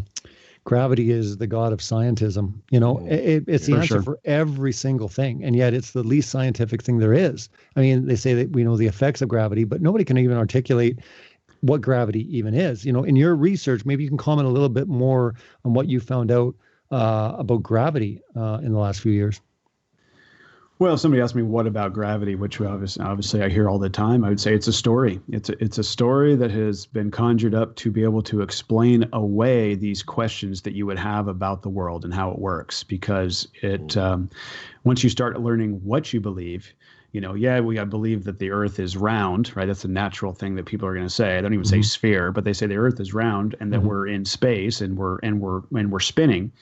gravity is the god of scientism. It's the answer for every single thing, and yet it's the least scientific thing there is. I mean, they say that we know the effects of gravity, but nobody can even articulate what gravity even is. In your research, maybe you can comment a little bit more on what you found out about gravity in the last few years. Well, somebody asked me, what about gravity, which obviously I hear all the time. I would say it's a story. It's a story that has been conjured up to be able to explain away these questions that you would have about the world and how it works. Because once you start learning what you believe, I believe that the earth is round, right? That's a natural thing that people are going to say. I don't even say sphere, but they say the earth is round and that we're in space and we're spinning.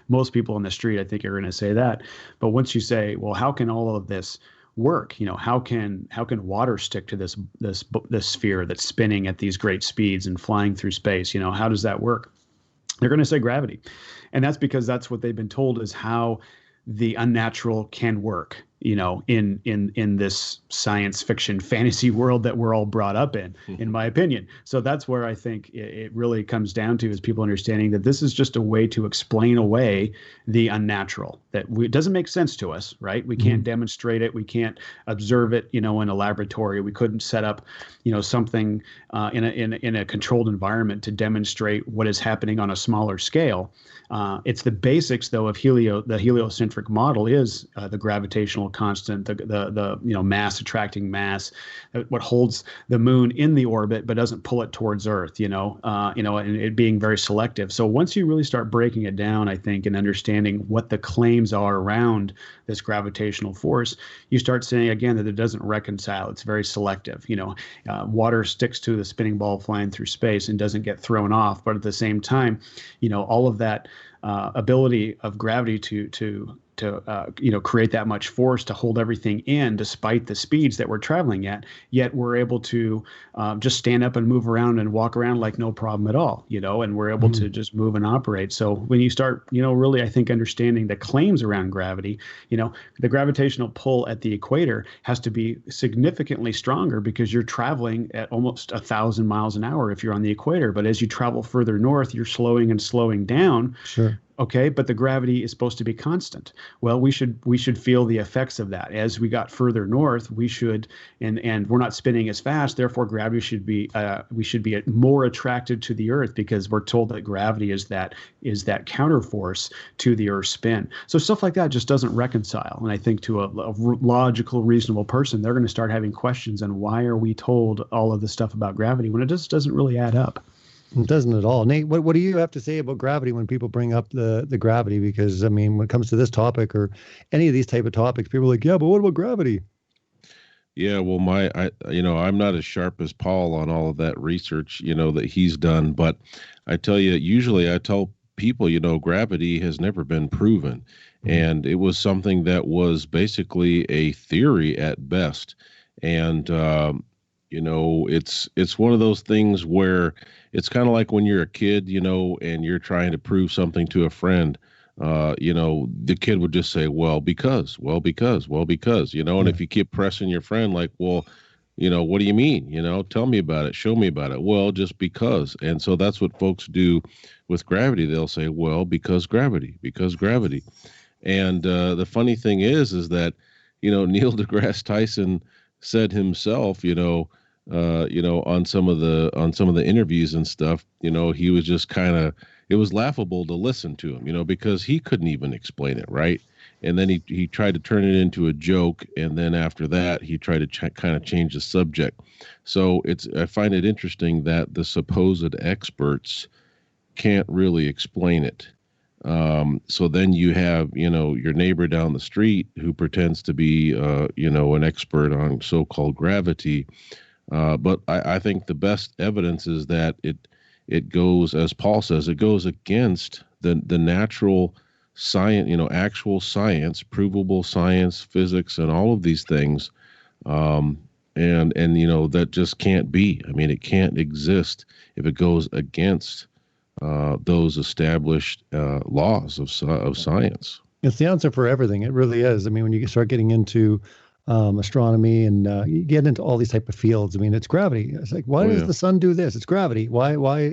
Most people on the street, I think, are going to say that. But once you say, well, how can all of this work? How can water stick to this sphere that's spinning at these great speeds and flying through space? How does that work? They're going to say gravity. And that's because that's what they've been told is how the unnatural can work, in this science fiction fantasy world that we're all brought up in my opinion. So that's where I think it really comes down to is people understanding that this is just a way to explain away the unnatural, that it doesn't make sense to us, right? We can't demonstrate it. We can't observe it, in a laboratory. We couldn't set up, something in a controlled environment to demonstrate what is happening on a smaller scale. It's the basics, though, of the heliocentric model is the gravitational constant, the mass attracting mass, what holds the moon in the orbit but doesn't pull it towards Earth. And it being very selective. So once you really start breaking it down, I think, and understanding what the claims are around this gravitational force, you start saying again that it doesn't reconcile. It's very selective. Water sticks to the spinning ball flying through space and doesn't get thrown off, but at the same time, all of that ability of gravity to create that much force to hold everything in despite the speeds that we're traveling at, yet we're able to just stand up and move around and walk around like no problem at all, and we're able to just move and operate. So when you start, really, I think, understanding the claims around gravity, the gravitational pull at the equator has to be significantly stronger because you're traveling at almost 1,000 miles an hour if you're on the equator. But as you travel further north, you're slowing and slowing down. Sure. Okay, but the gravity is supposed to be constant. Well, we should feel the effects of that. As we got further north, we should, and we're not spinning as fast. Therefore, gravity should be we should be more attracted to the Earth because we're told that gravity is that counterforce to the Earth's spin. So stuff like that just doesn't reconcile. And I think to a logical, reasonable person, they're going to start having questions on why are we told all of this stuff about gravity when it just doesn't really add up. It doesn't at all. Nate, what do you have to say about gravity when people bring up the gravity? Because, I mean, when it comes to this topic or any of these type of topics, people are like, yeah, but what about gravity? Yeah, well, I'm not as sharp as Paul on all of that research, that he's done. But I tell you, usually I tell people, gravity has never been proven. And it was something that was basically a theory at best. And, it's one of those things where it's kind of like when you're a kid, and you're trying to prove something to a friend, the kid would just say, well, because, and if you keep pressing your friend, like, well, what do you mean? Tell me about it. Show me about it. Well, just because. And so that's what folks do with gravity. They'll say, well, because gravity. And the funny thing is that, Neil deGrasse Tyson said himself, on some of the interviews and stuff, he was just it was laughable to listen to him, because he couldn't even explain it, right? And then he tried to turn it into a joke, and then after that, he tried to kind of change the subject. So I find it interesting that the supposed experts can't really explain it. So then you have, your neighbor down the street who pretends to be, an expert on so-called gravity. But I think the best evidence is that it goes, as Paul says, it goes against the natural science, actual science, provable science, physics, and all of these things. And that just can't be. I mean, it can't exist if it goes against those established laws of science. It's the answer for everything. It really is. I mean, when you start getting into astronomy, and you get into all these type of fields. I mean, it's gravity. It's like, why does the sun do this? It's gravity. Why,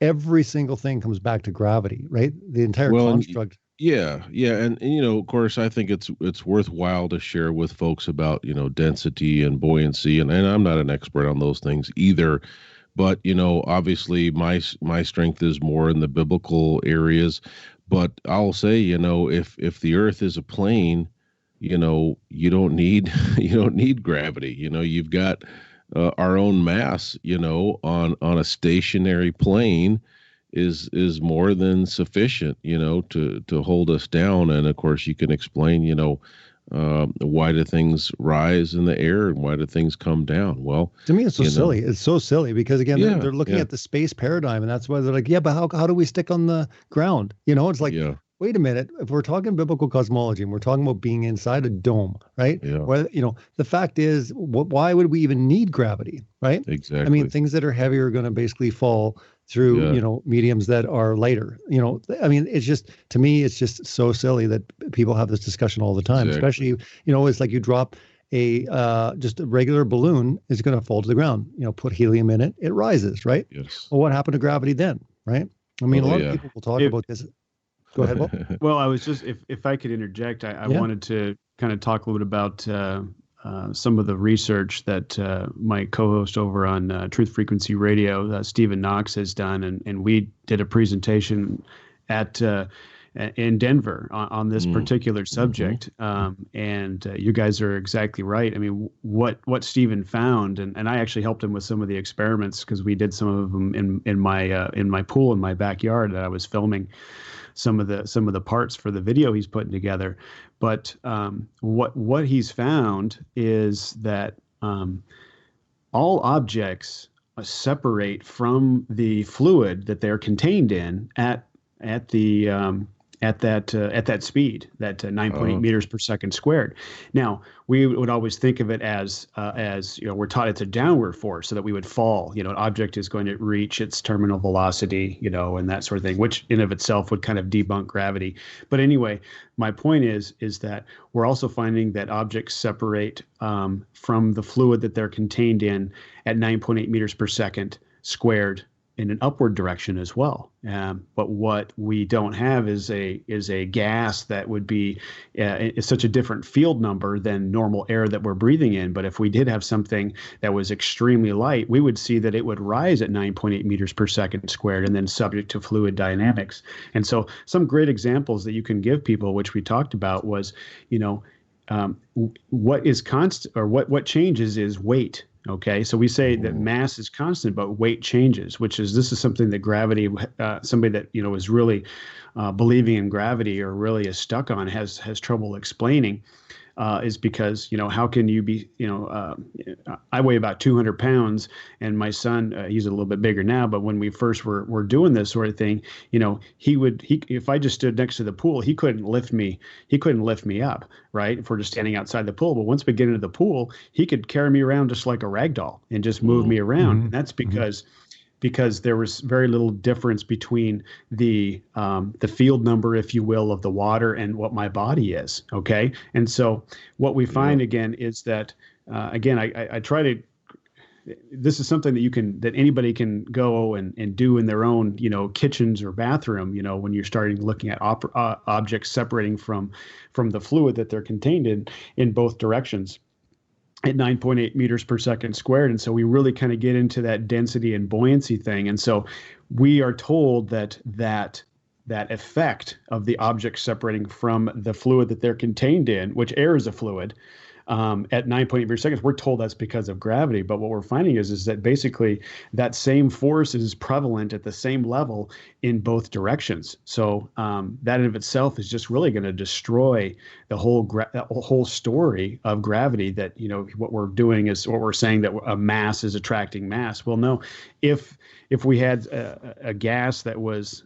every single thing comes back to gravity, right? The entire construct. Yeah. And, of course, I think it's worthwhile to share with folks about, density and buoyancy. And I'm not an expert on those things either. But, obviously my strength is more in the biblical areas. But I'll say, if the earth is a plane, you don't need gravity. You've got our own mass, on a stationary plane is more than sufficient, to hold us down. And of course you can explain, why do things rise in the air and why do things come down? Well, to me, it's so silly. It's so silly because again, they're looking at the space paradigm, and that's why they're like, yeah, but how do we stick on the ground? It's like, wait a minute, if we're talking biblical cosmology and we're talking about being inside a dome, right? Yeah. Well, the fact is, why would we even need gravity, right? Exactly. I mean, things that are heavy are going to basically fall through, mediums that are lighter. I mean, it's just, to me, it's just so silly that people have this discussion all the time, especially, it's like you drop just a regular balloon is going to fall to the ground, put helium in it, it rises, right? Yes. Well, what happened to gravity then, right? I mean, a lot of people will talk about this. Go ahead, Wolfe. Well, I was just, if I could interject, I wanted to kind of talk a little bit about some of the research that my co-host over on Truth Frequency Radio, Stephen Knox, has done, and we did a presentation in Denver on this particular subject, and you guys are exactly right. I mean, what Stephen found, and I actually helped him with some of the experiments because we did some of them in my pool in my backyard that I was filming some of the parts for the video he's putting together. But what he's found is that all objects separate from the fluid that they're contained in at that speed, that 9.8 meters per second squared. Now, we would always think of it as we're taught it's a downward force, so that we would fall. An object is going to reach its terminal velocity, and that sort of thing, which in of itself would kind of debunk gravity. But anyway, my point is that we're also finding that objects separate from the fluid that they're contained in at 9.8 meters per second squared in an upward direction as well. But what we don't have is a gas that would be is such a different field number than normal air that we're breathing in. But if we did have something that was extremely light, we would see that it would rise at 9.8 meters per second squared and then subject to fluid dynamics. And so some great examples that you can give people, which we talked about, was, what is constant, or what changes is weight. Okay, so we say that mass is constant, but weight changes, this is something that gravity, somebody that, is really believing in gravity or really is stuck on has trouble explaining, is because, how can you be, I weigh about 200 pounds and my son, he's a little bit bigger now, but when we first were doing this sort of thing, if I just stood next to the pool, he couldn't lift me up, right? If we're just standing outside the pool. But once we get into the pool, he could carry me around just like a rag doll and just move me around. And that's because there was very little difference between the field number, if you will, of the water and what my body is. Okay. And so what we find again is that, again, I try to, this is something that anybody can go and do in their own, kitchens or bathroom, when you're starting looking at objects separating from the fluid that they're contained in both directions at 9.8 meters per second squared. And so we really kind of get into that density and buoyancy thing. And so we are told that effect of the object separating from the fluid that they're contained in, which air is a fluid, at 9.8 meters per second, we're told that's because of gravity. But what we're finding is that basically that same force is prevalent at the same level in both directions. So that in of itself is just really going to destroy the whole story of gravity, that, what we're doing is what we're saying, that a mass is attracting mass. Well, no, if we had a gas that was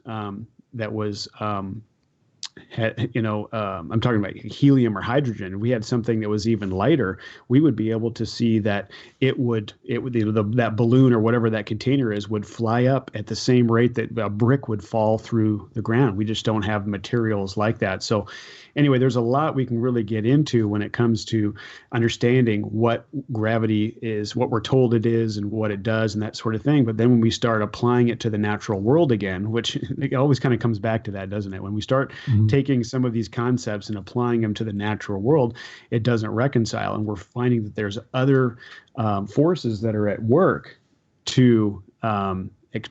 had, I'm talking about helium or hydrogen, we had something that was even lighter, we would be able to see that it would that balloon or whatever that container is would fly up at the same rate that a brick would fall through the ground. We just don't have materials like that. So anyway, there's a lot we can really get into when it comes to understanding what gravity is, what we're told it is, and what it does, and that sort of thing. But then when we start applying it to the natural world again, which it always kind of comes back to that, doesn't it? When we start taking some of these concepts and applying them to the natural world, it doesn't reconcile. And we're finding that there's other forces that are at work to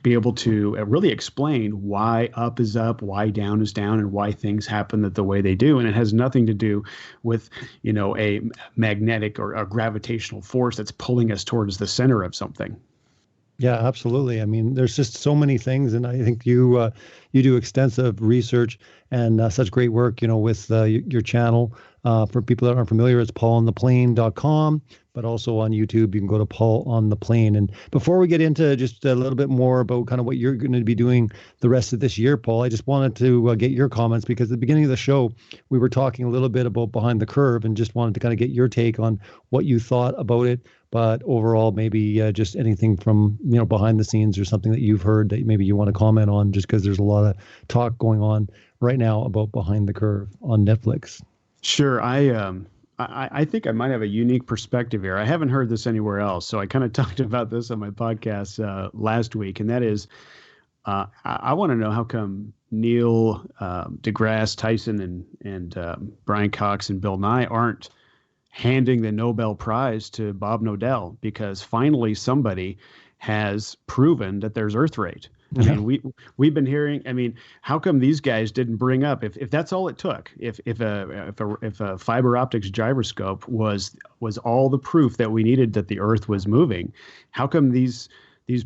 be able to really explain why up is up, why down is down, and why things happen the way they do. And it has nothing to do with, a magnetic or a gravitational force that's pulling us towards the center of something. Yeah, absolutely. I mean, there's just so many things, and I think you do extensive research and such great work, with your channel. For people that aren't familiar, it's paulontheplane.com, but also on YouTube, you can go to Paul on the Plane. And before we get into just a little bit more about kind of what you're going to be doing the rest of this year, Paul, I just wanted to get your comments, because at the beginning of the show, we were talking a little bit about Behind the Curve, and just wanted to kind of get your take on what you thought about it. But overall, maybe just anything from, behind the scenes or something that you've heard that maybe you want to comment on, just because there's a lot of talk going on right now about Behind the Curve on Netflix. Sure. I think I might have a unique perspective here. I haven't heard this anywhere else. So I kind of talked about this on my podcast last week, and that is I want to know how come Neil deGrasse Tyson and Brian Cox and Bill Nye aren't handing the Nobel Prize to Bob Nodell, because finally somebody has proven that there's Earth rate. I mean, we've been hearing. I mean, how come these guys didn't bring up, if that's all it took, if a fiber optics gyroscope was all the proof that we needed that the Earth was moving, how come these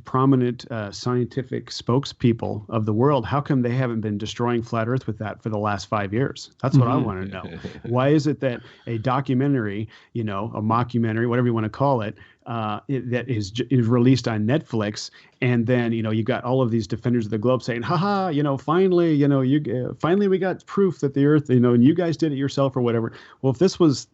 prominent scientific spokespeople of the world, how come they haven't been destroying flat Earth with that for the last 5 years? That's what I want to know. Why is it that a documentary, a mockumentary, whatever you want to call it, that is released on Netflix, and then you got all of these defenders of the globe saying, haha, finally, finally we got proof that the Earth, and you guys did it yourself or whatever. Well, if this was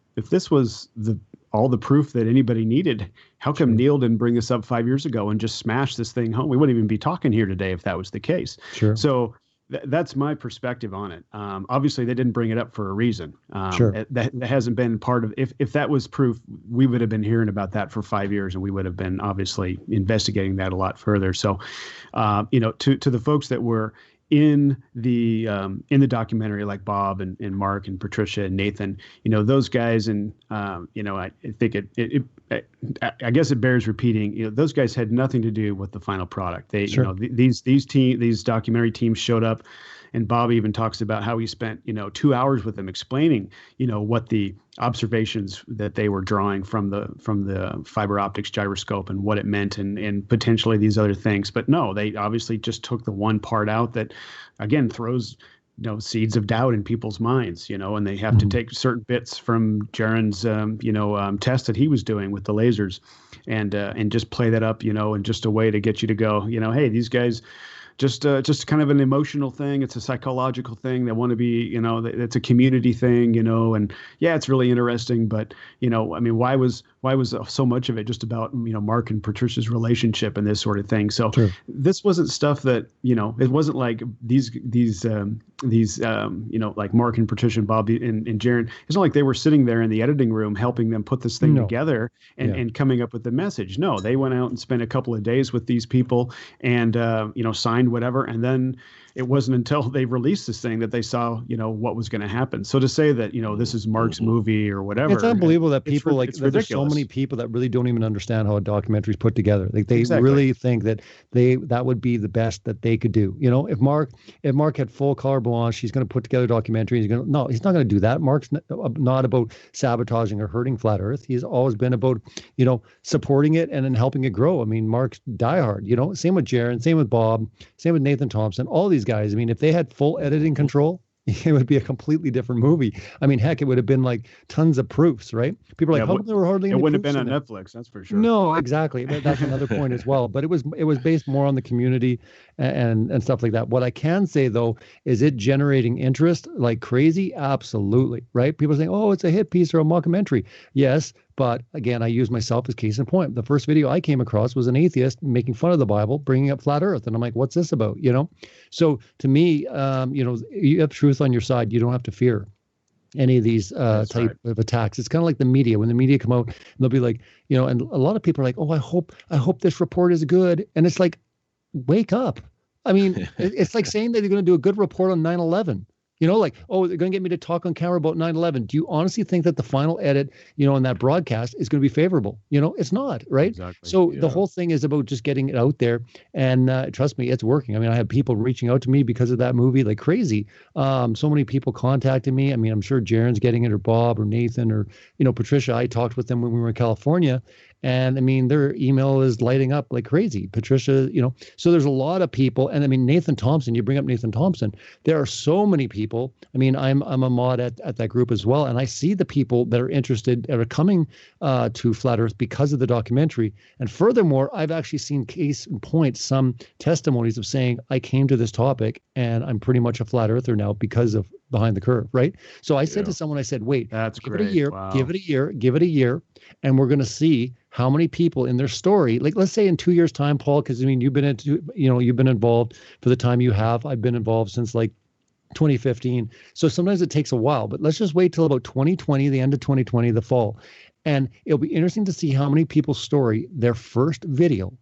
all the proof that anybody needed, how come Neil didn't bring this up 5 years ago and just smash this thing home? We wouldn't even be talking here today if that was the case. Sure. So that's my perspective on it. Obviously, they didn't bring it up for a reason. Sure. That hasn't been part of. If that was proof, we would have been hearing about that for 5 years, and we would have been obviously investigating that a lot further. So, to the folks that were in the documentary, like Bob and Mark and Patricia and Nathan, those guys, and I think I guess it bears repeating. Those guys had nothing to do with the final product. They, sure. These documentary teams showed up, and Bob even talks about how he spent 2 hours with them explaining what the observations that they were drawing from the fiber optics gyroscope and what it meant, and potentially these other things. But no, they obviously just took the one part out that, again, throws seeds of doubt in people's minds, and they have to take certain bits from Jaron's, test that he was doing with the lasers, and just play that up, in just a way to get you to go, hey, these guys, just kind of an emotional thing. It's a psychological thing. They want to be, it's a community thing, and yeah, it's really interesting. But, I mean, why was so much of it just about, Mark and Patricia's relationship and this sort of thing? So True. This wasn't stuff that, it wasn't like these like Mark and Patricia and Bobby and Jaron. It's not like they were sitting there in the editing room helping them put this thing together and coming up with the message. No, they went out and spent a couple of days with these people and, signed whatever. And then it wasn't until they released this thing that they saw, what was going to happen. So to say that, this is Mark's movie or whatever. It's unbelievable that people there's so many many people that really don't even understand how a documentary is put together. Like they Exactly. really think that that would be the best that they could do. If Mark had full carte blanche, he's going to put together a documentary. He's not going to do that. Mark's not about sabotaging or hurting Flat Earth. He's always been about, supporting it and then helping it grow. I mean, Mark's diehard, same with Jaron, same with Bob, same with Nathan Thompson, all these guys. I mean, if they had full editing control, it would be a completely different movie. I mean, heck, it would have been like tons of proofs, right? People are like, how come there were hardly any It wouldn't have proofs been on in it? Netflix, that's for sure. No, exactly. That's another point as well. But it was based more on the community and stuff like that. What I can say though is it generating interest like crazy. Absolutely, right? People saying, "Oh, it's a hit piece or a mockumentary." Yes, but again, I use myself as case in point. The first video I came across was an atheist making fun of the Bible, bringing up flat Earth, and I'm like, "What's this about?" You know. So to me, you have truth on your side. You don't have to fear any of these type of attacks. It's kind of like the media. When the media come out, they'll be like, and a lot of people are like, "Oh, I hope this report is good." And it's like, wake up. I mean, it's like saying that they're going to do a good report on 9/11. Like, oh, they're going to get me to talk on camera about 9/11. Do you honestly think that the final edit, in that broadcast is going to be favorable? It's not, right? Exactly. So the whole thing is about just getting it out there. And trust me, it's working. I mean, I have people reaching out to me because of that movie like crazy. So many people contacted me. I mean, I'm sure Jaren's getting it, or Bob, or Nathan, or, Patricia. I talked with them when we were in California. And I mean, their email is lighting up like crazy. Patricia, so there's a lot of people. And I mean, Nathan Thompson, you bring up Nathan Thompson. There are so many people. I mean, I'm a mod at that group as well. And I see the people that are interested, that are coming to Flat Earth because of the documentary. And furthermore, I've actually seen case in point, some testimonies of saying, I came to this topic and I'm pretty much a flat earther now because of Behind the Curve, right? So I said to someone, I said, wait, that's give great. it a year, Wow. give it a year, and we're going to see how many people in their story, like let's say in 2 years' time, Paul, because I mean, you've been involved for the time you have. I've been involved since like 2015. So sometimes it takes a while, but let's just wait till about 2020, the end of 2020, the fall. And it'll be interesting to see how many people's story, their first video,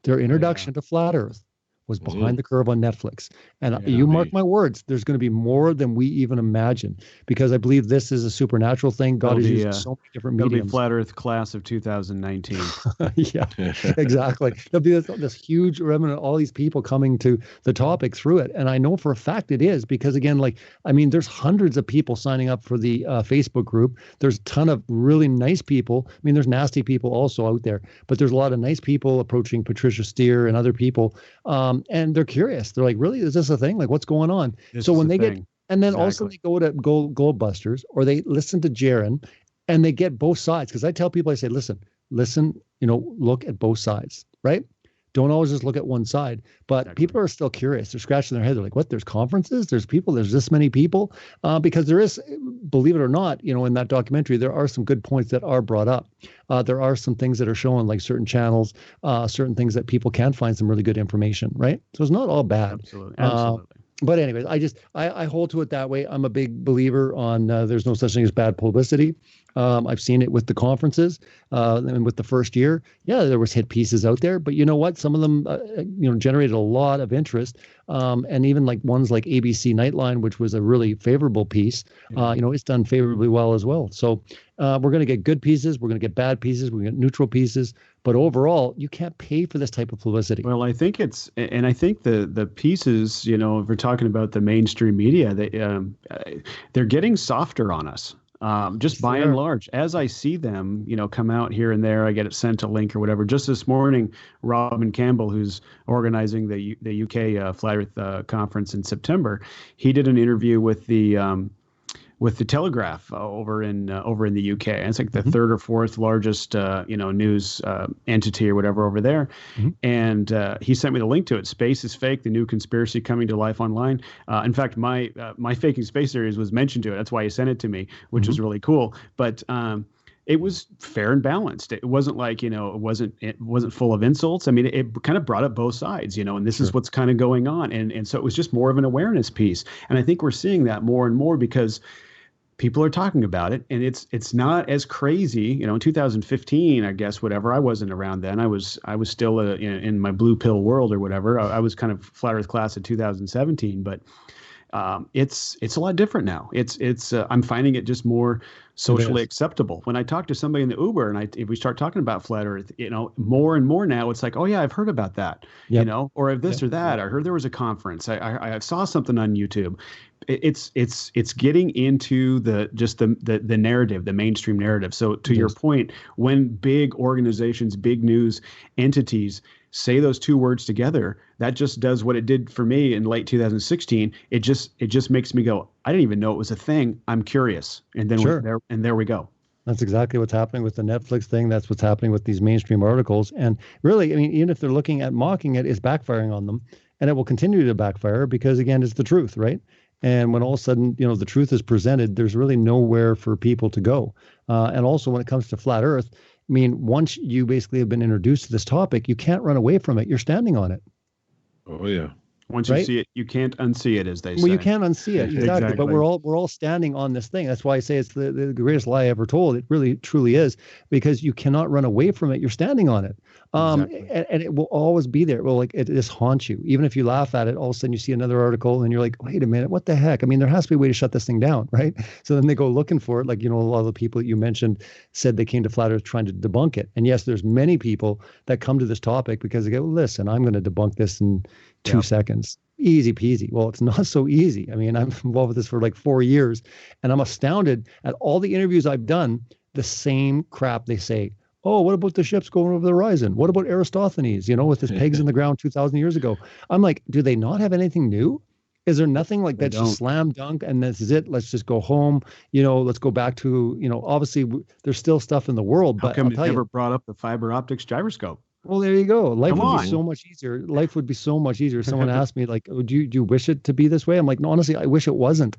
their introduction to Flat Earth, was Behind the Curve on Netflix. And you mark my words, there's going to be more than we even imagine, because I believe this is a supernatural thing. God is using so many different mediums. It'll be Flat Earth class of 2019. Yeah, exactly. There'll be this huge remnant of all these people coming to the topic through it. And I know for a fact it is, because again, there's hundreds of people signing up for the Facebook group. There's a ton of really nice people. I mean, there's nasty people also out there, but there's a lot of nice people approaching Patricia Steer and other people. And they're curious. They're like, really, is this a thing? Like, what's going on? So when they get, and then also they go to Goldbusters, or they listen to Jaren, and they get both sides. Because I tell people, I say, listen, look at both sides, right? Don't always just look at one side. But people are still curious. They're scratching their head. They're like, what? There's conferences? There's people? There's this many people? Because there is, believe it or not, in that documentary, there are some good points that are brought up. There are some things that are shown, like certain channels, certain things that people can find some really good information, right? So it's not all bad. Absolutely. But anyways, I hold to it that way. I'm a big believer on there's no such thing as bad publicity. I've seen it with the conferences and with the first year. Yeah, there was hit pieces out there, but you know what? Some of them, generated a lot of interest. And even like ones like ABC Nightline, which was a really favorable piece, it's done favorably well as well. So we're going to get good pieces. We're going to get bad pieces. We're going to get neutral pieces. But overall, you can't pay for this type of publicity. Well, I think the pieces, if we're talking about the mainstream media, they're getting softer on us. Just by and large, as I see them, come out here and there, I get it sent a link or whatever. Just this morning, Robin Campbell, who's organizing the UK Flat Earth conference in September, he did an interview with the Telegraph over in the UK. And it's like the third or fourth largest news entity or whatever over there. And he sent me the link to it. Space is fake: the new conspiracy coming to life online. In fact, my Faking Space series was mentioned to it. That's why he sent it to me, which was really cool. But it was fair and balanced. It wasn't like, it wasn't full of insults. I mean, it kind of brought up both sides, and this is what's kind of going on. And so it was just more of an awareness piece. And I think we're seeing that more and more because people are talking about it, and it's not as crazy. In 2015, I guess, whatever. I wasn't around then. I was still in my blue pill world or whatever. I was kind of Flat Earth class in 2017, but it's a lot different now. I'm finding it just more socially acceptable. When I talk to somebody in the Uber and if we start talking about Flat Earth, more and more now, it's like, oh yeah, I've heard about that, or of this or that. I heard there was a conference. I saw something on YouTube. It's getting into the narrative, the mainstream narrative. So to your point, when big organizations, big news entities say those two words together, that just does what it did for me in late 2016. It just makes me go, I didn't even know it was a thing. I'm curious. And then Sure. there we go. That's exactly what's happening with the Netflix thing. That's what's happening with these mainstream articles. And really, I mean, even if they're looking at mocking it, it's backfiring on them. And it will continue to backfire because, again, it's the truth, right? And when all of a sudden, the truth is presented, there's really nowhere for people to go. And also when it comes to flat Earth, I mean, once you basically have been introduced to this topic, you can't run away from it. You're standing on it. Oh, yeah. Once you see it, you can't unsee it, as they say. Well, you can't unsee it, exactly. But we're all standing on this thing. That's why I say it's the greatest lie ever told. It really, truly is, because you cannot run away from it. You're standing on it, exactly. and it will always be there. Well, like it just haunts you. Even if you laugh at it, all of a sudden you see another article and you're like, wait a minute, what the heck? I mean, there has to be a way to shut this thing down, right? So then they go looking for it. Like, a lot of the people that you mentioned said they came to Flat Earth trying to debunk it. And yes, there's many people that come to this topic because they go, listen, I'm going to debunk this in 2 seconds. Easy peasy. Well, it's not so easy. I mean, I'm involved with this for like 4 years, and I'm astounded at all the interviews I've done. The same crap they say. Oh, what about the ships going over the horizon? What about Aristophanes, with his pegs in the ground 2,000 years ago? I'm like, do they not have anything new? Is there nothing like that just slam dunk and this is it? Let's just go home. Let's go back to, obviously there's still stuff in the world. How come you never brought up the fiber optics gyroscope? Well, there you go. Life would be so much easier. Life would be so much easier. Someone asked me like, oh, do you wish it to be this way? I'm like, no, honestly, I wish it wasn't.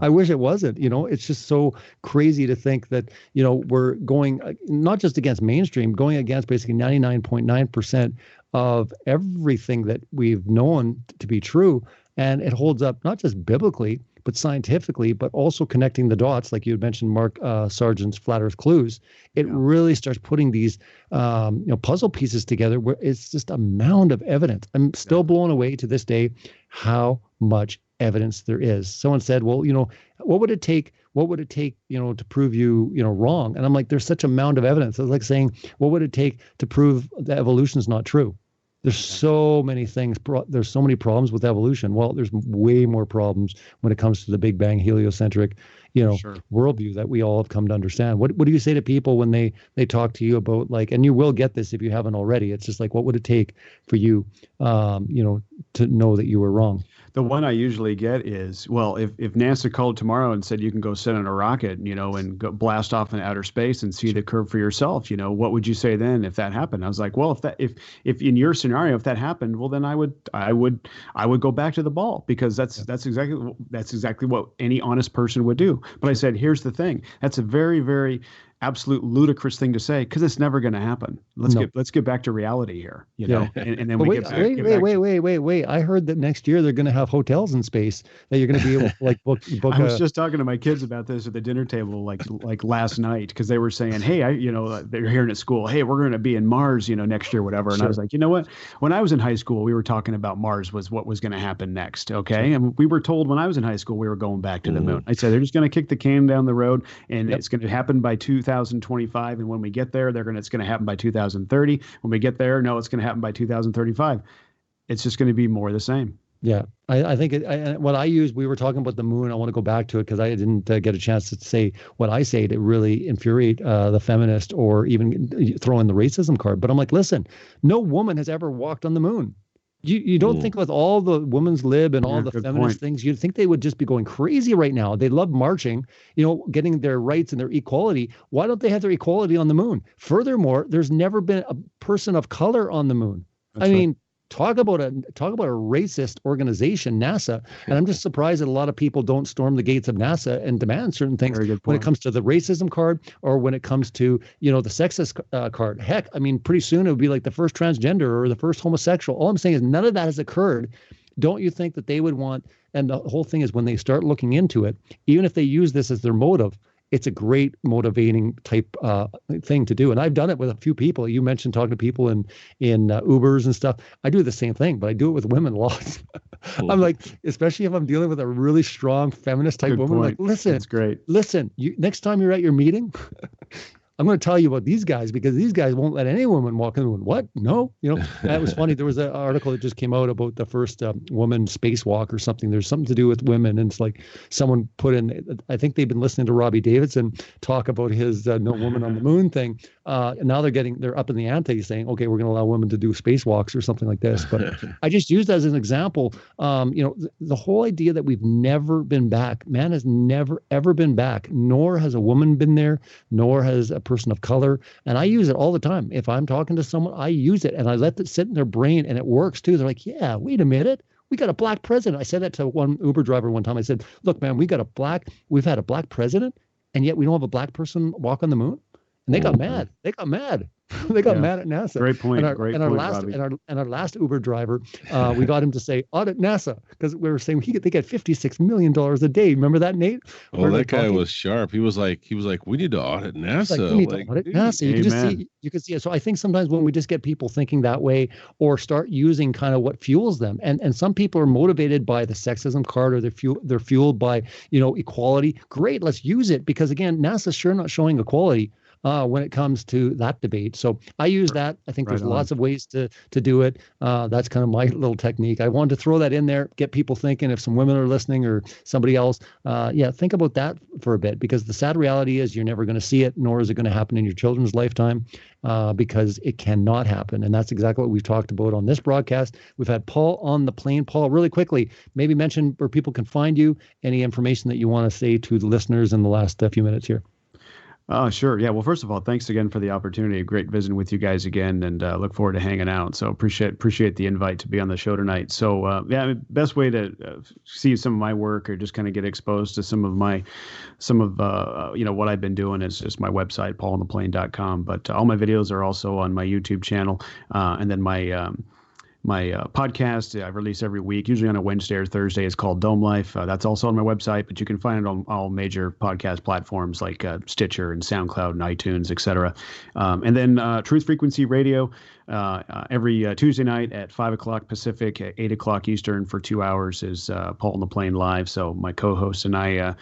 I wish it wasn't. It's just so crazy to think that, we're going not just against mainstream, going against basically 99.9% of everything that we've known to be true. And it holds up not just biblically, but scientifically, but also connecting the dots, like you had mentioned, Mark Sargent's Flat Earth Clues. It really starts putting these, puzzle pieces together where it's just a mound of evidence. I'm still blown away to this day how much evidence there is. Someone said, well, what would it take? What would it take, to prove you, wrong? And I'm like, there's such a mound of evidence. It's like saying, what would it take to prove that evolution is not true? There's so many things. There's so many problems with evolution. Well, there's way more problems when it comes to the Big Bang heliocentric, worldview that we all have come to understand. What do you say to people when they talk to you about like, and you will get this if you haven't already. It's just like, what would it take for you, to know that you were wrong? The one I usually get is, well, if NASA called tomorrow and said you can go sit on a rocket, and go blast off in outer space and see the curve for yourself, what would you say then if that happened? I was like, well, if in your scenario, if that happened, well, then I would go back to the ball, because that's exactly what any honest person would do. But I said, here's the thing. That's a very, very absolute ludicrous thing to say, because it's never going to happen. Let's get back to reality here, and then wait. I heard that next year they're going to have hotels in space that you're going to be able to like book. I was just talking to my kids about this at the dinner table, like last night, because they were saying, hey, they're hearing at school, hey, we're going to be in Mars, next year, whatever. And I was like, you know what? When I was in high school, we were talking about Mars was what was going to happen next. Okay. And we were told when I was in high school, we were going back to the moon. I said, they're just going to kick the can down the road, and it's going to happen by 2025, and when we get there, it's going to happen by 2030. When we get there, no, it's going to happen by 2035. It's just going to be more of the same. Yeah, I think what I use, we were talking about the moon. I want to go back to it because I didn't get a chance to say what I say to really infuriate the feminist or even throw in the racism card. But I'm like, listen, no woman has ever walked on the moon. You don't think with all the women's lib and all the feminist things, you'd think they would just be going crazy right now. They love marching, getting their rights and their equality. Why don't they have their equality on the moon? Furthermore, there's never been a person of color on the moon. I mean, talk about a racist organization, NASA. And I'm just surprised that a lot of people don't storm the gates of NASA and demand certain things when it comes to the racism card or when it comes to, the sexist card. Heck, I mean, pretty soon it would be like the first transgender or the first homosexual. All I'm saying is none of that has occurred. Don't you think that they would want, and the whole thing is when they start looking into it, even if they use this as their motive, it's a great motivating type thing to do. And I've done it with a few people. You mentioned talking to people in Ubers and stuff. I do the same thing, but I do it with women a lot. I'm like, especially if I'm dealing with a really strong feminist type woman, I'm like, listen, that's great. Listen, next time you're at your meeting, I'm going to tell you about these guys because these guys won't let any woman walk in the moon. What? No, that was funny. There was an article that just came out about the first woman spacewalk or something. There's something to do with women, and it's like someone put in. I think they've been listening to Robbie Davidson talk about his no woman on the moon thing. And now they're up in the ante saying, okay, we're going to allow women to do spacewalks or something like this. But I just used that as an example. The whole idea that we've never been back. Man has never, ever been back, nor has a woman been there, nor has a person of color. And I use it all the time. If I'm talking to someone, I use it and I let it sit in their brain, and it works too. They're like, yeah, wait a minute. We got a black president. I said that to one Uber driver one time. I said, look, man, we've had a black president, and yet we don't have a black person walk on the moon. And they got mad. They got mad. They got mad at NASA. Great point. Our last Uber driver, we got him to say audit NASA, because we were saying they get $56 million a day. Remember that, Nate? Well, that guy was sharp. He was like, we need to audit NASA. We need to audit NASA. You can see it. So I think sometimes when we just get people thinking that way, or start using kind of what fuels them, and some people are motivated by the sexism card, or they're fueled by equality. Great, let's use it, because again, NASA's sure not showing equality when it comes to that debate. So I use that. I think there's lots of ways to do it. That's kind of my little technique. I wanted to throw that in there, get people thinking. If some women are listening or somebody else, think about that for a bit, because the sad reality is you're never going to see it, nor is it going to happen in your children's lifetime, because it cannot happen. And that's exactly what we've talked about on this broadcast. We've had Paul on the plane. Paul, really quickly, maybe mention where people can find you, any information that you want to say to the listeners in the last few minutes here. Sure. Yeah. Well, first of all, thanks again for the opportunity. Great visiting with you guys again, and look forward to hanging out. So appreciate the invite to be on the show tonight. So best way to see some of my work, or just kind of get exposed to some of what I've been doing, is just my website, paulontheplane.com. But all my videos are also on my YouTube channel, and then my podcast I release every week, usually on a Wednesday or Thursday. It's called Dome Life. That's also on my website, but you can find it on all major podcast platforms like Stitcher and SoundCloud and iTunes, etc. And then Truth Frequency Radio every Tuesday night at 5 o'clock Pacific, at 8 o'clock Eastern for 2 hours is Paul on the Plane Live. So my co-host and I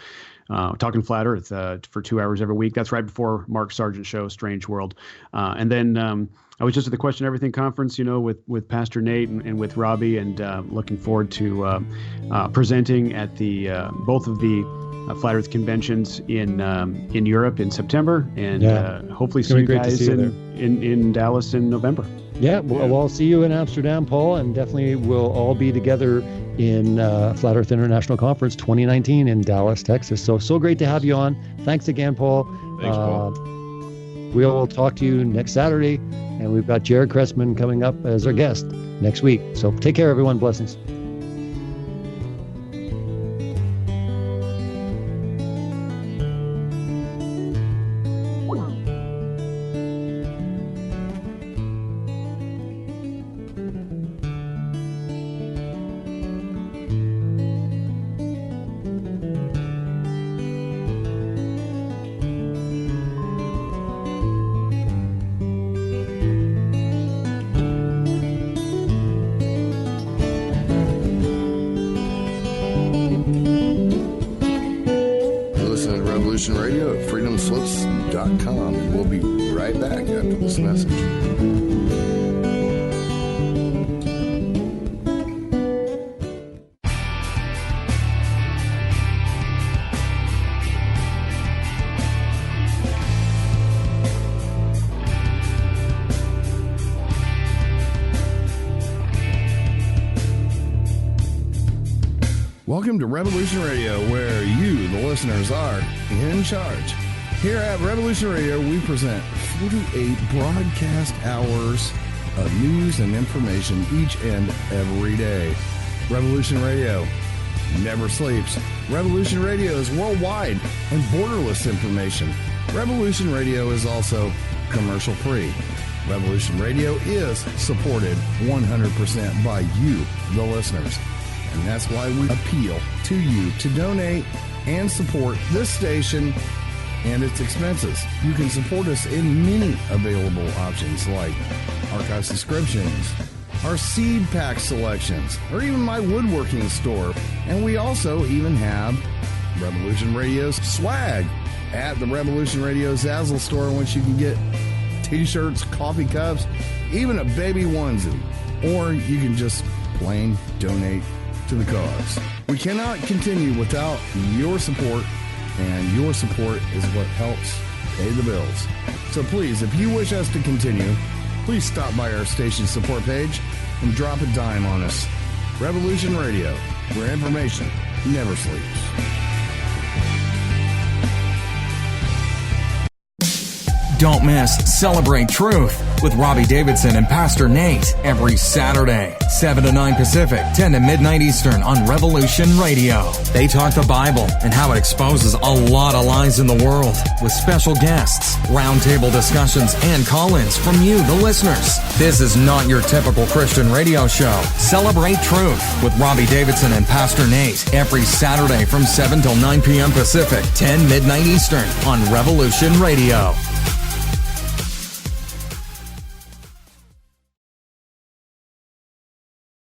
talking flat Earth for 2 hours every week. That's right before Mark Sargent's show, Strange World. And then I was just at the Question Everything conference, with Pastor Nate and with Robbie, and looking forward to presenting at the both of the Flat Earth conventions in Europe in September, and hopefully see you guys in Dallas in November. Yeah, well, I'll see you in Amsterdam, Paul, and definitely we'll all be together in Flat Earth International Conference 2019 in Dallas, Texas. So great to have you on. Thanks again, Paul. Thanks, Paul. We'll talk to you next Saturday, and we've got Jared Cressman coming up as our guest next week. So take care, everyone. Blessings. Radio at freedomslips.com, and we'll be right back after this message. Welcome to Revolution Radio, where you, the listeners, are in charge. Here at Revolution Radio, we present 48 broadcast hours of news and information each and every day. Revolution Radio never sleeps. Revolution Radio is worldwide and borderless information. Revolution Radio is also commercial-free. Revolution Radio is supported 100% by you, the listeners. And that's why we appeal to you to donate and support this station and its expenses. You can support us in many available options, like archive subscriptions, our seed pack selections, or even my woodworking store. And we also even have Revolution Radio's swag at the Revolution Radio Zazzle store, once you can get t-shirts, coffee cups, even a baby onesie. Or you can just plain donate to the cause. We cannot continue without your support, and your support is what helps pay the bills. So please, if you wish us to continue, please stop by our station support page and drop a dime on us. Revolution Radio, where information never sleeps. Don't miss Celebrate Truth with Robbie Davidson and Pastor Nate every Saturday, 7 to 9 Pacific, 10 to midnight Eastern on Revolution Radio. They talk the Bible and how it exposes a lot of lies in the world with special guests, roundtable discussions, and call-ins from you, the listeners. This is not your typical Christian radio show. Celebrate Truth with Robbie Davidson and Pastor Nate every Saturday from 7 till 9 p.m. Pacific, 10 midnight Eastern on Revolution Radio.